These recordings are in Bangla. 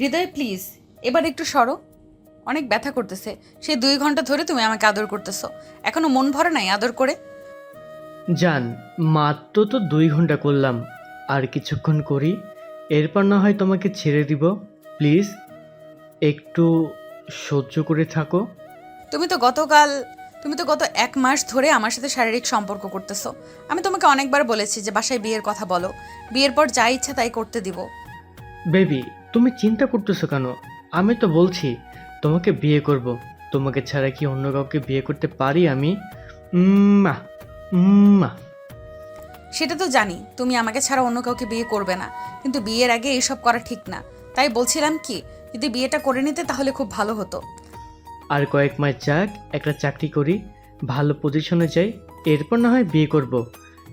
হৃদয় প্লিজ এবার একটু সরো। অনেক ব্যথা করতেছে। সেই 2 ঘন্টা ধরে তুমি আমাকে আদর করতেছো, এখনো মন ভরে নাই আদর করে? জান, মাত্র তো 2 ঘন্টা করলাম, আর কিছুক্ষণ করি, এরপর না হয় তোমাকে ছেড়ে দিব। প্লিজ একটু সহ্য করে থাকো। তুমি তো গতকাল তুমি তো গত 1 মাস ধরে আমার সাথে শারীরিক সম্পর্ক করতেছো। আমি তোমাকে অনেকবার বলেছি যে বাসায় বিয়ের কথা বলো, বিয়ের পর যা ইচ্ছা তাই করতে দিব। বেবি, তুমি চিন্তা করতেছো কেন? আমি তো বলছি তোমাকে বিয়ে করব। তোমাকে ছাড়া কি অন্য কাউকে বিয়ে করতে পারি আমি? মা মা সেটা তো জানি তুমি আমাকে ছাড়া অন্য কাউকে বিয়ে করবে না, কিন্তু বিয়ের আগে এইসব করা ঠিক না। তাই বলছিলাম কি, যদি বিয়েটা করে নিতে তাহলে খুব ভালো হতো। আর কয়েক মাস যাক, একটা চাকরি করি, ভালো পজিশনে যাই, এরপর না হয় বিয়ে করব।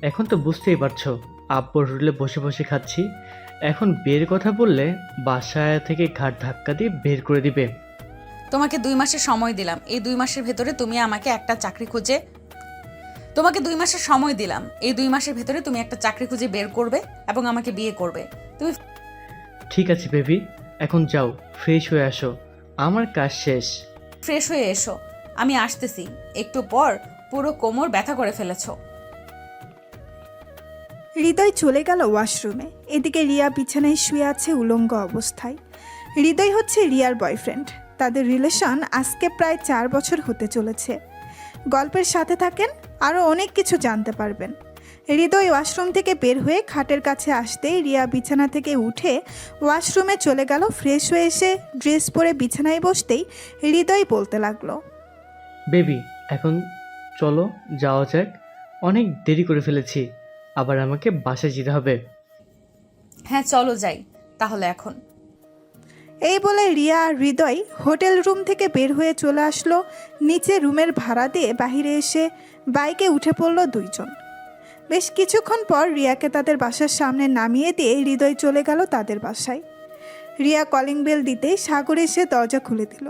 এখন তো বুঝতেই পারছো, আব্বুর হোটেলে বসে বসে খাচ্ছি। এখন বিয়ের কথা বললে বাসায় থেকে ঘাট ধাক্কা দিয়ে বের করে দিবে। তোমাকে 2 মাসের সময় দিলাম, এই 2 মাসের ভেতরে তুমি আমাকে একটা চাকরি খুঁজে তোমাকে 2 মাসের সময় দিলাম, এই 2 মাসের ভেতরে তুমি একটা চাকরি খুঁজে বের করবে এবং আমাকে বিয়ে করবে। তুমি ঠিক আছে বেবি, এখন যাও, ফ্রেশ হয়ে আসো, আমার কাজ শেষ। ফ্রেশ হয়ে এসো, আমি আসতেছি। একটু পর পুরো কোমর ব্যথা করে ফেলেছো। হৃদয় চলে গেল ওয়াশরুমে। এদিকে রিয়া বিছানায় শুয়ে আছে উলঙ্গ অবস্থায়। হৃদয় হচ্ছে রিয়ার বয়ফ্রেন্ড। তাদের রিলেশন আজকে প্রায় 4 বছর হতে চলেছে। গল্পের সাথে থাকেন, আরও অনেক কিছু জানতে পারবেন। হৃদয় ওয়াশরুম থেকে বের হয়ে খাটের কাছে আসতেই রিয়া বিছানা থেকে উঠে ওয়াশরুমে চলে গেল। ফ্রেশ হয়ে এসে ড্রেস পরে বিছানায় বসতেই হৃদয় বলতে লাগলো, বেবি, এখন চলো যাওয়া যাক, অনেক দেরি করে ফেলেছি, আবার আমাকে বাসায় যেতে হবে। হ্যাঁ চলো যাই তাহলে এখন। এই বলে রিয়া আর হৃদয় হোটেল রুম থেকে বের হয়ে চলে আসলো। নিচে রুমের ভাড়া দিয়ে বাইরে এসে বাইকে উঠে পড়ল দুইজন। বেশ কিছুক্ষণ পর রিয়াকে তাদের বাসার সামনে নামিয়ে দিয়ে হৃদয় চলে গেল তাদের বাসায়। রিয়া কলিং বেল দিতেই সাগর এসে দরজা খুলে দিল।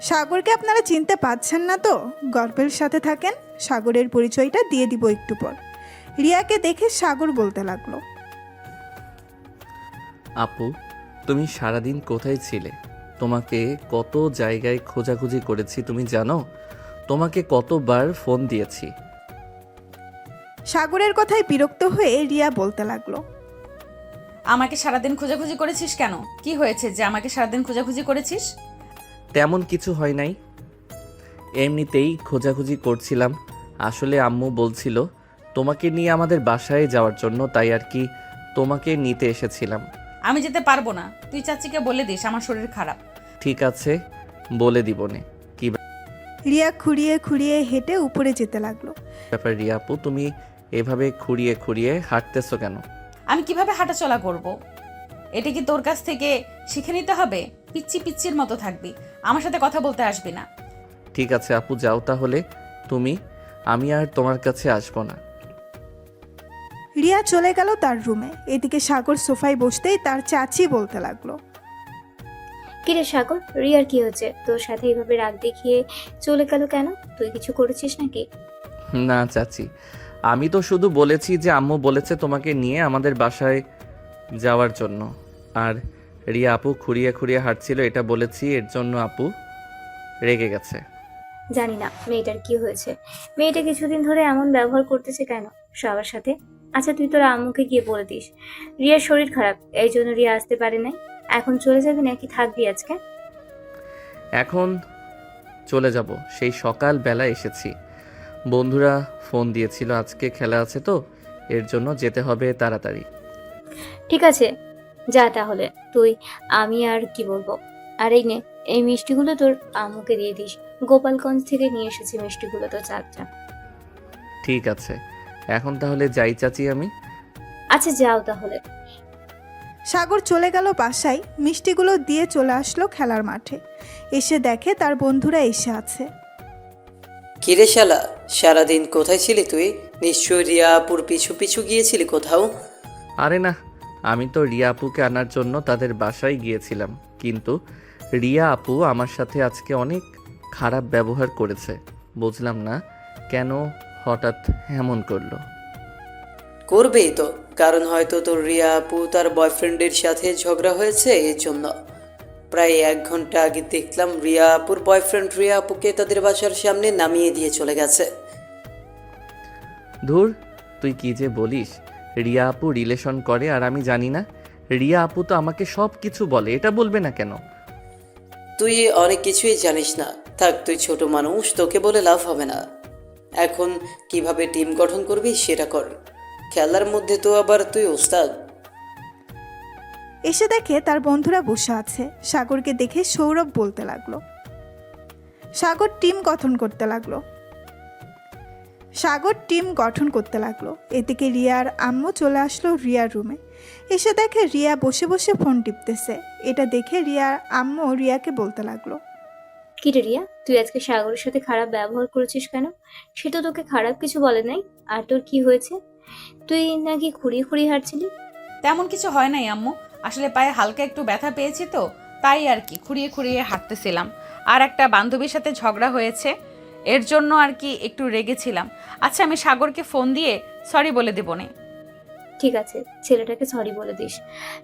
সাগরকে আপনারা চিনতে পারছেন না তো? গল্পের সাথে থাকেন, সাগরের পরিচয়টা দিয়ে দিব একটু পর। রিয়াকে দেখে সাগর বলতে লাগলো, আপু, তুমি সারাদিন কোথায় ছিলে? তোমাকে কত জায়গায় খোঁজাখুঁজি করেছি তুমি জানো? তোমাকে কতবার ফোন দিয়েছি। সাগরের কথায় বিরক্ত হয়ে রিয়া বলতে লাগলো, আমাকে সারাদিন খোঁজাখুঁজি করেছিস কেন? কি হয়েছে যে আমাকে সারাদিন খোঁজাখুঁজি করেছিস? তেমন কিছু হয় নাই, এমনিতেই খোঁজাখুঁজি করছিলাম। আসলে আম্মু বলছিল তোমাকে নিয়ে আমাদের বাসায় যাওয়ার জন্য, তাই আর কি তোমাকে নিতে এসেছিলাম। আমি যেতে পারবো না, তুই চাচিকে বলে দিস আমার শরীর খারাপ। ঠিক আছে, বলে দিবনে। কি রিয়া খুঁড়িয়ে খুঁড়িয়ে হেঁটে উপরে যেতে লাগলো। ব্যাপার রিয়া আপু, তুমি এভাবে খুঁড়িয়ে খুঁড়িয়ে হাঁটতেছো কেন? আমি কিভাবে হাঁটাচলা করব? এটা কি তোর কাছ থেকে শিখে নিতে হবে? পিচ্ছি পিচ্ছির মতো থাকবি, আমার সাথে কথা বলতে আসবি না। ঠিক আছে আপু, যাও তাহলে তুমি, আমি আর তোমার কাছে আসবো না। রিয়া চলে গেল তার রুমে। এদিকে সাগর সোফায় বসতেই তার চাচি বলতে লাগলো, কিরে সাগর, রিয়ার কি হচ্ছে? তোর সাথে এইভাবে রাগ দেখিয়ে চলে গেল কেন? তুই কিছু করেছিস নাকি? না চাচি, আমি তো শুধু বলেছি যে আম্মু বলেছে তোমাকে নিয়ে আমাদের বাসায় যাওয়ার জন্য, আর রিয়া আপু খুঁড়িয়ে খুঁড়িয়ে হাঁটছিল এটা বলেছি, এর জন্য আপু রেগে গেছে। জানি না মেয়েটার কি হয়েছে। মেয়েটা কিছুদিন ধরে এমন ব্যবহার করতেছে কেন সবার সাথে? আচ্ছা তুই তোর আম্মুকে গিয়ে বলে দিস রিয়ার শরীর খারাপ, এই জন্য রিয়া আসতে পারে নাই। এখন চলে যাবি নাকি থাকবি আজকে? এখন চলে যাব, সেই সকাল বেলা এসেছি। বন্ধুরা ফোন দিয়েছিল আজকে খেলা আছে তো, এর জন্য যেতে হবে তাড়াতাড়ি। ঠিক আছে যা তাহলে তুই। আমি আর কি বলবো। আর এই নে, এই মিষ্টিগুলো তোর আম্মুকে দিয়ে দিস। গোপালগঞ্জ থেকে নিয়ে এসেছি মিষ্টিগুলো, তো চাচা। ঠিক আছে, এখন তাহলে যাই চাচি আমি। আচ্ছা যাও তাহলে। সাগর চলে গেল বাসায়। মিষ্টিগুলো দিয়ে চলে আসলো খেলার মাঠে। এসে দেখে তার বন্ধুরা এসে আছে। কিরে শালা, সারাদিন কোথায় ছিলি তুই? নিশ্চয় রিয়া আপুর পিছু পিছু গিয়েছিলি কোথাও। আরে না, আমি তো রিয়া আপুকে আনার জন্য তাদের বাসায় গিয়েছিলাম, কিন্তু রিয়া আপু আমার সাথে আজকে অনেক খারাপ ব্যবহার করেছে। বুঝলাম না কেন হঠাৎ এমন করলো। করবেই তো, কারণ হয়তো তোর রিয়া আপু তার বয়ফ্রেন্ডের সাথে ঝগড়া হয়েছে এর জন্য। প্রায় 1 ঘন্টা আগে দেখলাম রিয়া আপুর বয়ফ্রেন্ড রিয়া আপুকে তাদের বাসার সামনে নামিয়ে দিয়ে চলে গেছে। ধুর, তুই কি যে বলিস। রিয়া আপু রিলেশন করে আর আমি জানি না? রিয়া আপু তো আমাকে সব কিছু বলে, এটা বলবে না কেন? তুই অনেক কিছুই জানিস না। থাক, তুই ছোট মানুষ, তোকে বলে লাভ হবে না। এখন কিভাবে টিম গঠন করবি সেটা কর। খেলার মধ্যে তো আবার তুই ওস্তাদ। এসে দেখে তার বন্ধুরা বসে আছে। সাগরকে দেখে সৌরভ বলতে লাগলো। সাগর টিম গঠন করতে লাগলো। এদিকে রিয়ার আম্মু চলে আসলো রিয়ার রুমে। এসে দেখে রিয়া বসে বসে ফোন টিপতেছে। এটা দেখে রিয়ার আম্মু রিয়াকে বলতে লাগলো। কি রে রিয়া, তুই আজকে সাগরের সাথে খারাপ ব্যবহার করেছিস কেন? সে তো তোকে খারাপ কিছু বলে নাই। আর তোর কি হয়েছে? তুই নাকি খুঁড়িয়ে খুঁড়িয়ে হাঁটছিলি। তেমন কিছু হয় নাই আম্মু, আসলে পায়ে হালকা একটু ব্যথা পেয়েছি তো, তাই আর কি খুঁড়িয়ে খুঁড়িয়ে হাঁটতেছিলাম। আর একটা বান্ধবীর সাথে ঝগড়া হয়েছে, এর জন্য আর কি একটু রেগেছিলাম। আচ্ছা, আমি সাগরকে ফোন দিয়ে সরি বলে দেবো নে। ঠিক আছে, ছেলেটাকে সরি বলে দিস,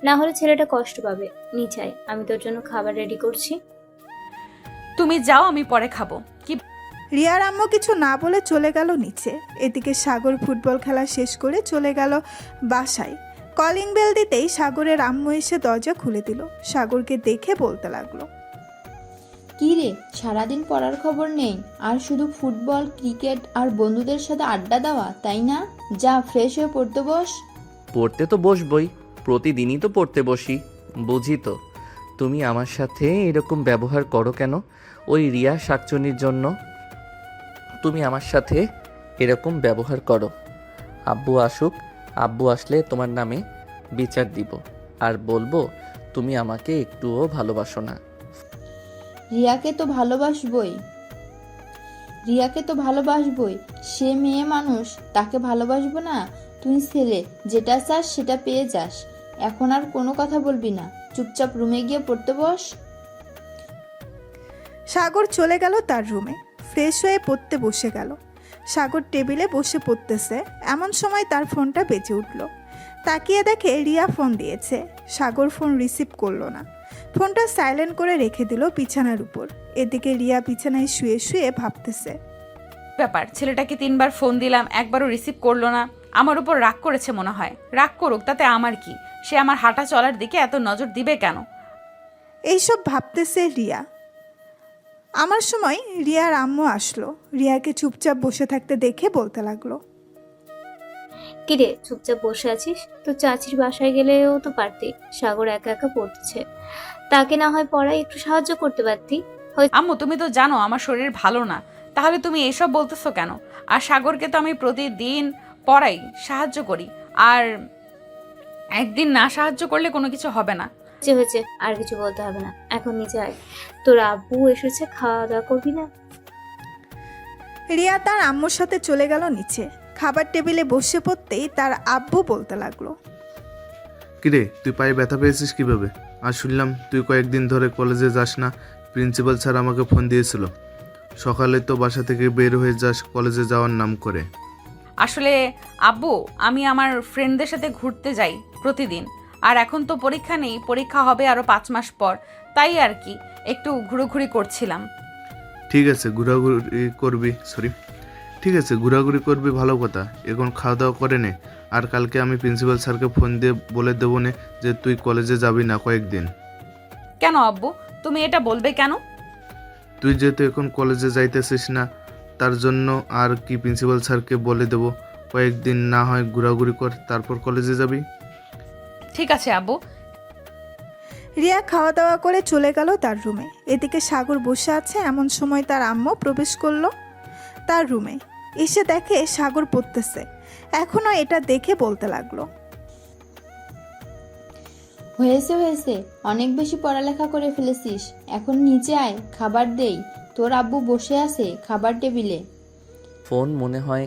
না হলে ছেলেটা কষ্ট পাবে। নিচাই, আমি তোর জন্য খাবার রেডি করছি। তুমি যাও, আমি পরে খাবো। কি রিয়ার আম্মু কিছু না বলে চলে গেল নিচে। এদিকে সাগর ফুটবল খেলা শেষ করে চলে গেল বাসায়। কলিং বেল দিতেই সাগরের আম্মু এসে দরজা খুলে দিল। সাগরকে দেখে বলতে লাগলো। কি রে, সারাদিন পড়ার খবর নেই আর শুধু ফুটবল, ক্রিকেট আর বন্ধুদের সাথে আড্ডা দেওয়া, তাই না? যা, ফ্রেশ হয়ে পড়তে বস। পড়তে তো বসবই, প্রতিদিনই তো পড়তে বসি। বুঝি তো, তুমি আমার সাথে এরকম ব্যবহার করো কেন? ওই রিয়া শাকচুনির জন্য তুমি আমার সাথে এরকম ব্যবহার করো। আব্বু আসুক, আব্বু আসলে তোমার নামে বিচার দিব আর বলবো তুমি আমাকে একটুও ভালোবাসো না। রিয়াকে তো ভালোবাসবই, সে মেয়ে মানুষ, তাকে ভালোবাসবো না? তুই ছেলে, যেটা চাস সেটা পেয়ে যাস। এখন আর কোনো কথা বলবি না, চুপচাপ রুমে গিয়ে পড়তে বস। সাগর চলে গেল তার রুমে। ফ্রেশ হয়ে পড়তে বসে গেল। সাগর টেবিলে বসে পড়তেছে, এমন সময় তার ফোনটা বেজে উঠল। তাকিয়ে দেখে রিয়া ফোন দিয়েছে। সাগর ফোন রিসিভ করলো না, ফোনটা সাইলেন্ট করে রেখে দিল বিছানার উপর। এদিকে রিয়া বিছানায় শুয়ে শুয়ে ভাবতেছে। ব্যাপার, ছেলেটাকে 3বার ফোন দিলাম, একবারও রিসিভ করলো না। আমার উপর রাগ করেছে মনে হয়। রাগ করুক, তাতে আমার কি? সে আমার হাঁটা চলার দিকে এত নজর দিবে কেন? এইসব ভাবতেছে রিয়া। আমার সময় রিয়ার আম্মু আসলো। রিয়াকে চুপচাপ বসে থাকতে দেখে বলতে লাগলো। কি রে, চুপচাপ বসে আছিস? তো চাচির বাসায় গেলেও তো পারতি। সাগর একা একা পড়তেছে, তাকে না হয় পড়ায় একটু সাহায্য করতে পারতি। আম্মু, তুমি তো জানো আমার শরীর ভালো না, তাহলে তুমি এসব বলতেছো কেন? আর সাগরকে তো আমি প্রতিদিন পড়াই, সাহায্য করি। আর একদিন না সাহায্য করলে কোনো কিছু হবে না। হয়েছে, আর কিছু বলতে হবে না। এখন নিচে আয়, তোর আব্বু এসেছে, খাওয়া দাওয়া করবি না? রিয়া তার আম্মুর সাথে চলে গেল নিচে। খাবার টেবিলে বসে পড়তেই তার আব্বু বলতে লাগলো। কিরে, তুই পায়ে ব্যথা পেয়েছিস কিভাবে? আর শুনলাম তুই কয়েকদিন ধরে কলেজে যাস না। প্রিন্সিপাল স্যার আমাকে ফোন দিয়েছিল। সকালে তো বাসা থেকে বের হয়ে যাস কলেজে যাওয়ার নাম করে। আসলে আব্বু, আমি আমার ফ্রেন্ডদের সাথে ঘুরতে যাই প্রতিদিন। আর এখন তো পরীক্ষা নেই, পরীক্ষা হবে আরও 5 মাস পর, তাই আর কি একটু ঘুরোঘুরি করছিলাম। ঠিক আছে, ঘোরাঘুরি করবি, ভালো কথা। এখন খাওয়া দাওয়া করে নে। আর কালকে আমি প্রিন্সিপাল স্যারকে ফোন দিয়ে বলে দেবো নে যে তুই কলেজে যাবি না কয়েকদিন। কেন আব্বু, তুমি এটা বলবে কেন? তুই যেহেতু এখন কলেজে যাইতেছিস না, তার জন্য আর কি প্রিন্সিপাল স্যারকে বলে দেবো কয়েকদিন না হয় ঘোরাঘুরি কর, তারপর কলেজে যাবি। ঠিক আছে আব্বু। রিয়া খাওয়া দাওয়া করে চলে গেল তার রুমে। এদিকে সাগর বসে আছে। এমন সময় তার আম্মু প্রবেশ করলো তার রুমে। এসে দেখে সাগর পড়তেছে। এখনও এটা দেখে বলতে লাগলো। হয়েছে, অনেক বেশি পড়ালেখা করে ফেলেছিস। এখন নিচে আয়, খাবার দেই। তোর আব্বু বসে আছে খাবার টেবিলে। ফোন মনে হয়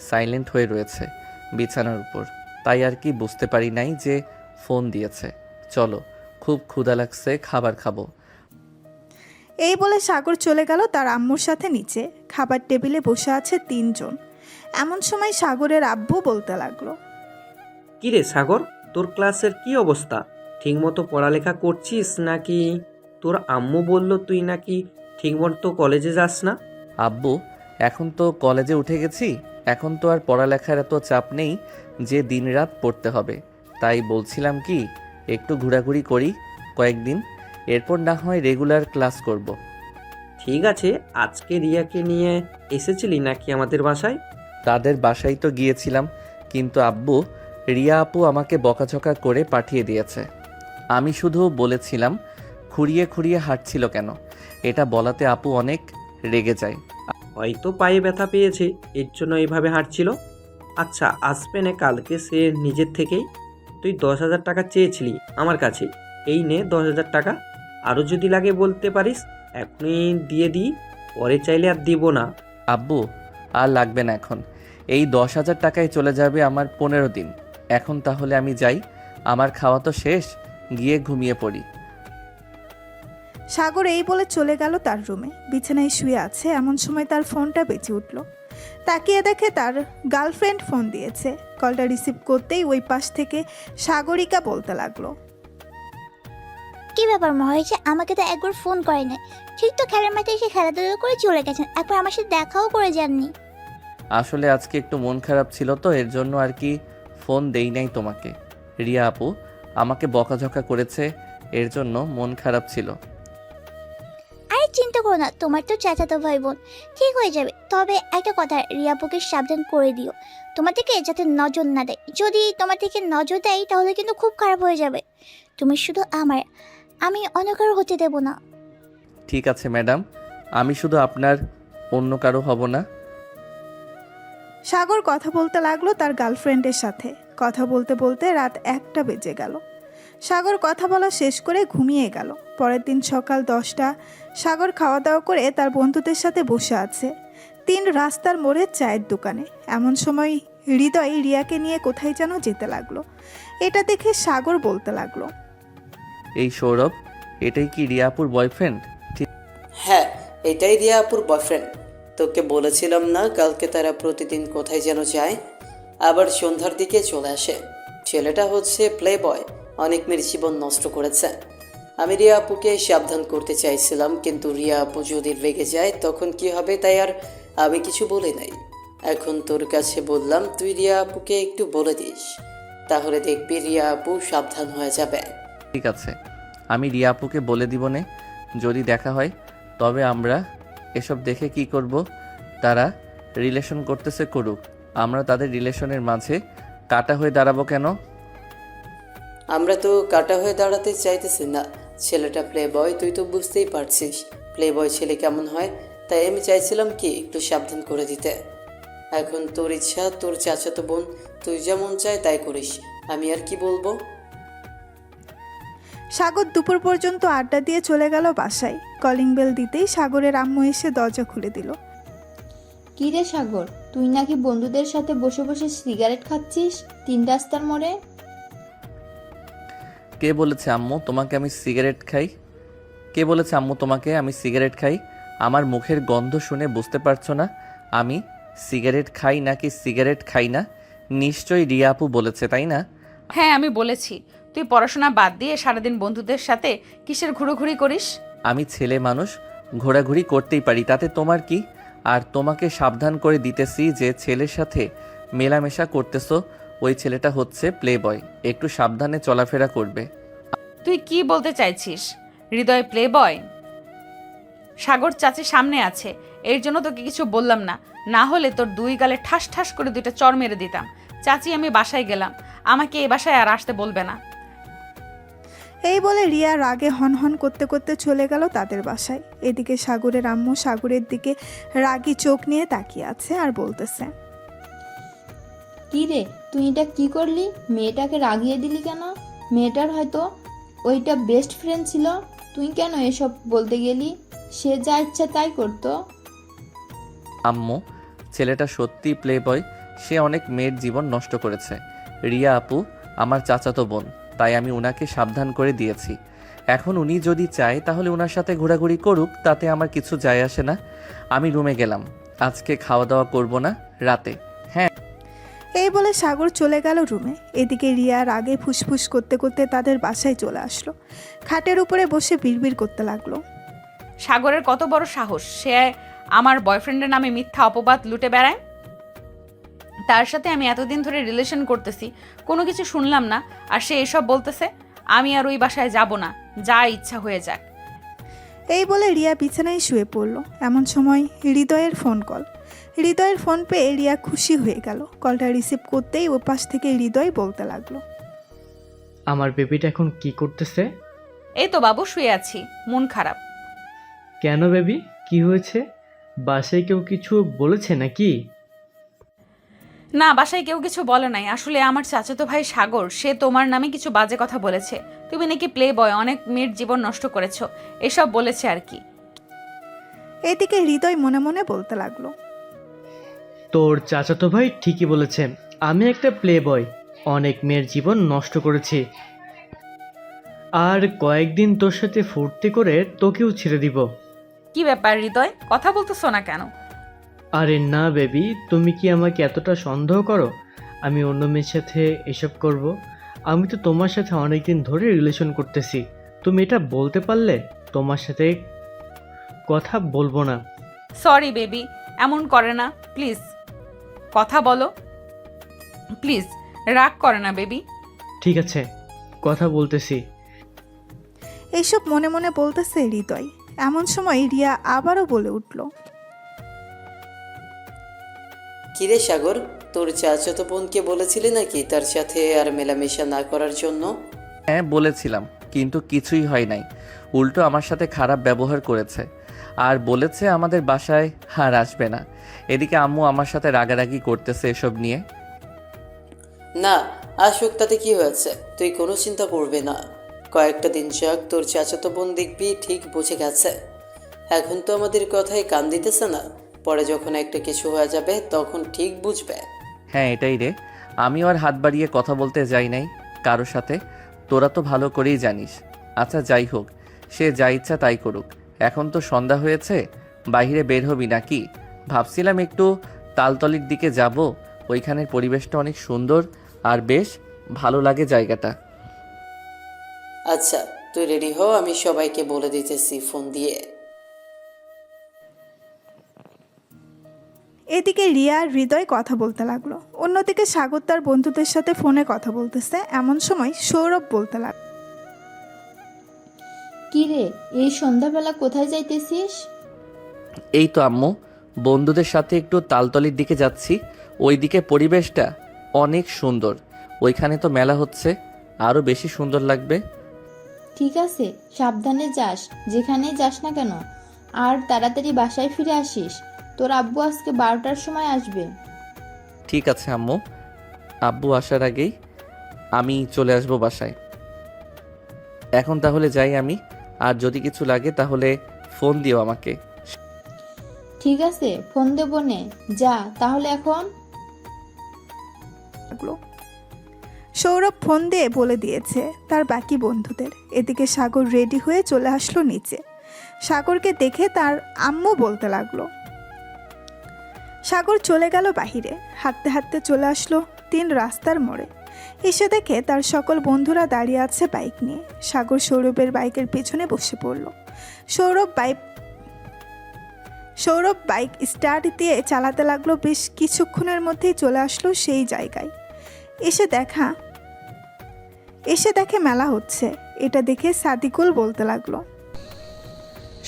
সাইলেন্ট হয়ে রয়েছে বিছানার উপর, তাই আর কি বুঝতে পারি নাই যে ফোন দিয়েছে। চলো, খুব ক্ষুধা লাগছে, খাবার খাবো। এই বলে সাগর চলে গেল তার আম্মুর সাথে নিচে। খাবার টেবিলে বসে আছে 3 জন। এমন সময় সাগরের আব্বু বলতে লাগলো। কিরে সাগর, তোর ক্লাসের কি অবস্থা? ঠিকমতো পড়ালেখা করছিস নাকি? তোর আম্মু বলল তুই নাকি ঠিকমতো কলেজে যাস না। আব্বু, এখন তো কলেজে উঠে গেছি, এখন তো আর পড়ালেখার এত চাপ নেই যে দিনরাত পড়তে হবে। তাই বলছিলাম কি, একটু ঘোরাঘুরি করি কয়েকদিন, এরপর না হয় রেগুলার ক্লাস করব। ঠিক আছে, আজকে রিয়াকে নিয়ে এসেছিলি নাকি আমাদের বাসায়? তাদের বাসায় তো গিয়েছিলাম, কিন্তু আব্বু, রিয়া আপু আমাকে বকাঝকা করে পাঠিয়ে দিয়েছে। আমি শুধু বলেছিলাম খুঁড়িয়ে খুঁড়িয়ে হাঁটছিল কেন, এটা বলাতে আপু অনেক রেগে যায়। হয়তো পায়ে ব্যথা পেয়েছে, এর জন্য এইভাবে হাঁটছিল। আচ্ছা, আসবে না কালকে সে নিজের থেকেই। তুই 10,000 টাকা চেয়েছিলি আমার কাছে, এই নে 10,000 টাকা। আরও যদি লাগে বলতে পারিস, এখনই দিয়ে দিই, পরে চাইলে আর দিব না। আব্বু, আর লাগবে না এখন, এই 10,000 টাকায় চলে যাবে আমার 15 দিন। এখন তাহলে আমি যাই, আমার খাওয়া তো শেষ, গিয়ে ঘুমিয়ে পড়ি। সাগর এই বলে চলে গেল তার রুমে। বিছানায় শুয়ে আছে, এমন সময় তার ফোনটা বেজে উঠল। তাকিয়ে দেখে তার গার্লফ্রেন্ড ফোন দিয়েছে। কলটা রিসিভ করতেই ওই পাশ থেকে সাগরিকা বলতে লাগলো, কি ব্যাপার মহারাজা, আমাকে তো একবার ফোন করে নাই, ঠিক তো খেলার মাঠে এসে খেলাধুলা করে চলে গেছেন, একবার আমার সাথে দেখাও করে যাননি। আসলে আজকে একটু মন খারাপ ছিল তো, এর জন্য আর কি ফোন দেই নাই তোমাকে। রিয়া আপু আমাকে বকাঝকা করেছে, এর জন্য মন খারাপ ছিল। আরে চিন্তা করো না, তোমার তো চাচাতো ভাই বোন, ঠিক হয়ে যাবে। তবে একটা কথা, রিয়াপুকে সাবধান করে দিও তোমার থেকে যাতে নজর না দেয়। যদি তোমার থেকে নজর দেয় তাহলে কিন্তু খুব খারাপ হয়ে যাবে। তুমি শুধু আমার, আমি অন্য কারো হতে দেব না। ঠিক আছে ম্যাডাম, আমি শুধু আপনার, অন্য কারো হব না। সাগর কথা বলতে লাগলো তার গার্লফ্রেন্ডের সাথে। কথা বলতে বলতে রাত 1টা বেজে গেল। সাগর কথা বলা শেষ করে ঘুমিয়ে গেল। পরের দিন সকাল 10টা। সাগর খাওয়া দাওয়া করে তার বন্ধুদের সাথে বসে আছে 3 রাস্তার মোড়ে চায়ের দোকানে। এমন সময় হৃদয় রিয়াকে নিয়ে কোথায় যেন যেতে লাগলো। এটা দেখে সাগর বলতে লাগলো, এই সৌরভ, এটাই কি রিয়াপুর বয়ফ্রেন্ড? হ্যাঁ, এটাই রিয়া আপুর বয়ফ্রেন্ড। তোকে বলেছিলাম না, কালকে তারা প্রতিদিন কোথায় যেন যায়, আবার সন্ধ্যার দিকে চলে আসে। ছেলেটা হচ্ছে প্লে বয়, অনেক মেয়ের জীবন নষ্ট করেছে। আমি রিয়া আপুকে সাবধান করতে চাইছিলাম, কিন্তু রিয়া আপু যদি রেগে যায় তখন কি হবে, তাই আর আমি কিছু বলি নাই। এখন তোর কাছে বললাম, তুই রিয়া আপুকে একটু বলে দিস, তাহলে দেখবি রিয়া আপু সাবধান হয়ে যাবে। ঠিক আছে, আমি রিয়া আপুকে বলে দিব নে। যদি দেখা হয় তবে আমরা এসব দেখে কি করব? তারা রিলেশন করতেছে করুক, আমরা তাদের রিলেশনের মাঝে কাটা হয়ে দাঁড়াবো কেন? আমরা তো কাটা হয়ে দাঁড়াতে চাইতেছি না। ছেলেটা প্লে বয়, তুই তো বুঝতেই পারছিস প্লে বয় ছেলে কেমন হয়। তাই আমি চাইছিলাম কি একটু সাবধান করে দিতে। এখন তোর ইচ্ছা, তোর চাচাতো বোন, তুই যেমন চাই তাই করিস, আমি আর কি বলবো। সাগর দুপুর পর্যন্ত আড্ডা দিয়ে চলে গেল বাসায়। কলিং বেল দিতেই সাগরের আম্মু এসে দরজা খুলে দিল। কি রে সাগর, তুই নাকি বন্ধুদের সাথে বসে বসে সিগারেট খাচ্ছিস 3 রাস্তার মোড়ে? কে বলেছে আম্মু তোমাকে আমি সিগারেট খাই? কে বলেছে আম্মু তোমাকে আমি সিগারেট খাই? আমার মুখের গন্ধ শুনে বুঝতে পারছো না আমি সিগারেট খাই নাকি সিগারেট খাই না? নিশ্চয়ই রিয়া আপু বলেছে, তাই না? হ্যাঁ, আমি বলেছি। তুই পড়াশোনা বাদ দিয়ে সারাদিন বন্ধুদের সাথে কিসের ঘুরোঘুরি করিস? আমি ছেলে মানুষ, ঘোরাঘুরি করতেই পারি, তাতে তোমার কি? আর তোমাকে সাবধান করে দিতেছি যে ছেলের সাথে মেলামেশা করতেছো, ওই ছেলেটা হচ্ছে প্লে বয়, একটু সাবধানে চলাফেরা করবে। তুই কি বলতে চাইছিস? হৃদয় প্লে বয়? সাগর চাচি সামনে আছে, এর জন্য তোকে কিছু বললাম না, না হলে তোর 2 গালে ঠাস ঠাস করে 2টা চড় মেরে দিতাম। চাচি, আমি বাসায় গেলাম, আমাকে এই বাসায় আর আসতে বলবে না। এই বলে রিয়া রাগে হনহন করতে করতে চলে গেল তাদের বাসায়। এদিকে সাগরের আম্মু সাগরের দিকে রাগী চোখ নিয়ে তাকিয়ে আছে আর বলতেছে, কি রে, তুই এটা কি করলি? মেয়েটাকে রাগিয়ে দিলি কেন? মেয়েটার হয়তো ওইটা বেস্ট ফ্রেন্ড ছিল, তুই কেন এসব বলতে গেলি? সে যা ইচ্ছা তাই করতো। আম্মু, ছেলেটা সত্যি প্লে বয়, সে অনেক মেয়ের জীবন নষ্ট করেছে। রিয়া আপু আমার চাচাতো বোন, তাই আমি ওনাকে সাবধান করে দিয়েছি। এখন উনি যদি চায় তাহলে ওনার সাথে ঘোরাঘুরি করুক, তাতে আমার কিছু যায় আসে না। আমি রুমে গেলাম, আজকে খাওয়া দাওয়া করব না রাতে। হ্যাঁ, এই বলে সাগর চলে গেল রুমে। এদিকে রিয়া রাগে ফুসফুস করতে করতে তাদের বাসায় চলে আসলো। খাটের উপরে বসে বিড়বিড় করতে লাগলো। সাগরের কত বড় সাহস, সে আমার বয়ফ্রেন্ডের নামে মিথ্যা অপবাদ লুটে বেড়ায়। তার সাথে আমি এতদিন ধরে রিলেশন করতেছি, কোনো কিছু শুনলাম না, আর সে এসব বলতেছে। আমি আর ওই বাসায় যাব না, যা ইচ্ছা হয়ে যাক। এই বলে রিয়া বিছানায় শুয়ে পড়ল। এমন সময় হৃদয়ের ফোন কল। হৃদয়ের ফোন পেয়ে রিয়া খুশি হয়ে গেল। কলটা রিসিভ করতেই ও পাশ থেকে হৃদয় বলতে লাগলো। আমার বেবিটা এখন কি করতেছে? এই তো বাবু, শুয়ে আছি, মন খারাপ। কেন বেবি, কি হয়েছে? বাসায় কেউ কিছু বলেছে নাকি? না, বাসায় কেউ কিছু বলে নাই। আসলে আমার চাচাতো ভাই সাগর, সে তোমার নামে কিছু বাজে কথা বলেছে। তুমি নাকি প্লে বয়, অনেক মেয়ের জীবন নষ্ট করেছো, এসব বলেছে আর কি। এদিকে হৃদয় মনে মনে বলতে লাগলো। তোর চাচাতো ভাই ঠিকই বলেছে, আমি একটা প্লে বয়, অনেক মেয়ের জীবন নষ্ট করেছি। আর কয়েকদিন তোর সাথে ফুর্তি করে তোকেও ছেড়ে দিব। কি ব্যাপার হৃদয়, কথা বলতেছো না কেন? আরে না বেবি, তুমি কি আমাকে এতটা সন্দেহ করো আমি অন্য মেয়ের সাথে এসব করব? আমি তো তোমার সাথে অনেকদিন ধরে রিলেশন করতেছি, তুমি এটা বলতে পারলে তোমার সাথে কথা বলবো না। সরি বেবি, এমন করে না প্লিজ, কথা বলো প্লিজ, রাগ করে না বেবি। ঠিক আছে, কথা বলতেছি। এইসব মনে মনে বলতেছে হৃদয়। এমন সময় রিয়া আবারও বলে উঠল। কিরে সাগর, তোর চাচাতো বোনকে বলেছিলি নাকি তার সাথে আর মেলামেশা না করার জন্য? হ্যাঁ বলেছিলাম, কিন্তু কিছুই হয় নাই। উল্টো আমার সাথে খারাপ ব্যবহার করেছে আর বলেছে আমাদের বাসায় আর আসবে না। এদিকে আম্মু আমার সাথে রাগারাগি করতেছে এসব নিয়ে। না, আসুক, তাতে কি হয়েছে? তুই কোনো চিন্তা করবি না, কয়েকটা দিন যাক, তোর চাচাতো বোন দেখবি ঠিক বুঝে গেছে। এখন তো আমাদের কথায় কান দিতেছে না, পরে যখন একটা কিছু হয়ে যাবে তখন ঠিক বুঝবে। হ্যাঁ এটাই রে, আমিও আর হাত বাড়িয়ে কথা বলতে যাই নাই কারোর সাথে, তোরা তো ভালো করেই জানিস। আচ্ছা যাই হোক, সে যা ইচ্ছা তাই করুক। এখন তো সন্ধ্যা হয়েছে, বাইরে বের হবি নাকি? ভাবছিলাম একটু তালতলির দিকে যাব, ওইখানের পরিবেশটা অনেক সুন্দর আর বেশ ভালো লাগে জায়গাটা। আচ্ছা তুই রেডি হ, আমি সবাইকে বলে দিতেছি ফোন দিয়ে। এদিকে রিয়া আর হৃদয় কথা বলতে লাগলো। অন্যদিকে সাগর তার বন্ধুদের সাথে ফোনে কথা বলতেছে। এমন সময় সৌরভ বলতে লাগলো। কি রে, এই সন্ধ্যাবেলা কোথায় যাইতেছিস? এই তো আম্মু, বন্ধুদের সাথে একটু তালতলির দিকে যাচ্ছি, ওইদিকে পরিবেশটা অনেক সুন্দর, ওইখানে তো মেলা হচ্ছে, আরও বেশি সুন্দর লাগবে। ঠিক আছে, সাবধানে যাস, যেখানেই যাস না কেন, আর তাড়াতাড়ি বাসায় ফিরে আসিস। তোর আব্বু আজকে 12টার সময় আসবে। ঠিক আছে আম্মু, আব্বু আসার আগেই আমি চলে আসবো বাসায়। এখন তাহলে যাই আমি, আর যদি কিছু লাগে তাহলে ফোন দিও আমাকে। ঠিক আছে, ফোন দেবো নে, যা তাহলে এখন। সৌরভ ফোন দিয়ে বলে দিয়েছে তার বাকি বন্ধুদের। এদিকে সাগর রেডি হয়ে চলে আসলো নিচে। সাগরকে দেখে তার আম্মু বলতে লাগলো। সাগর চলে গেল বাহিরে, হাঁটতে হাঁটতে চলে আসলো 3 রাস্তার মোড়ে। এসে দেখে তার সকল বন্ধুরা দাঁড়িয়ে আছে বাইক নিয়ে। সাগর সৌরভের বাইকের পেছনে বসে পড়ল। সৌরভ বাইক স্টার্ট দিয়ে চালাতে লাগলো। বেশ কিছুক্ষণের মধ্যেই চলে আসলো সেই জায়গায়। এসে দেখে মেলা হচ্ছে। এটা দেখে সাদিকুল বলতে লাগলো।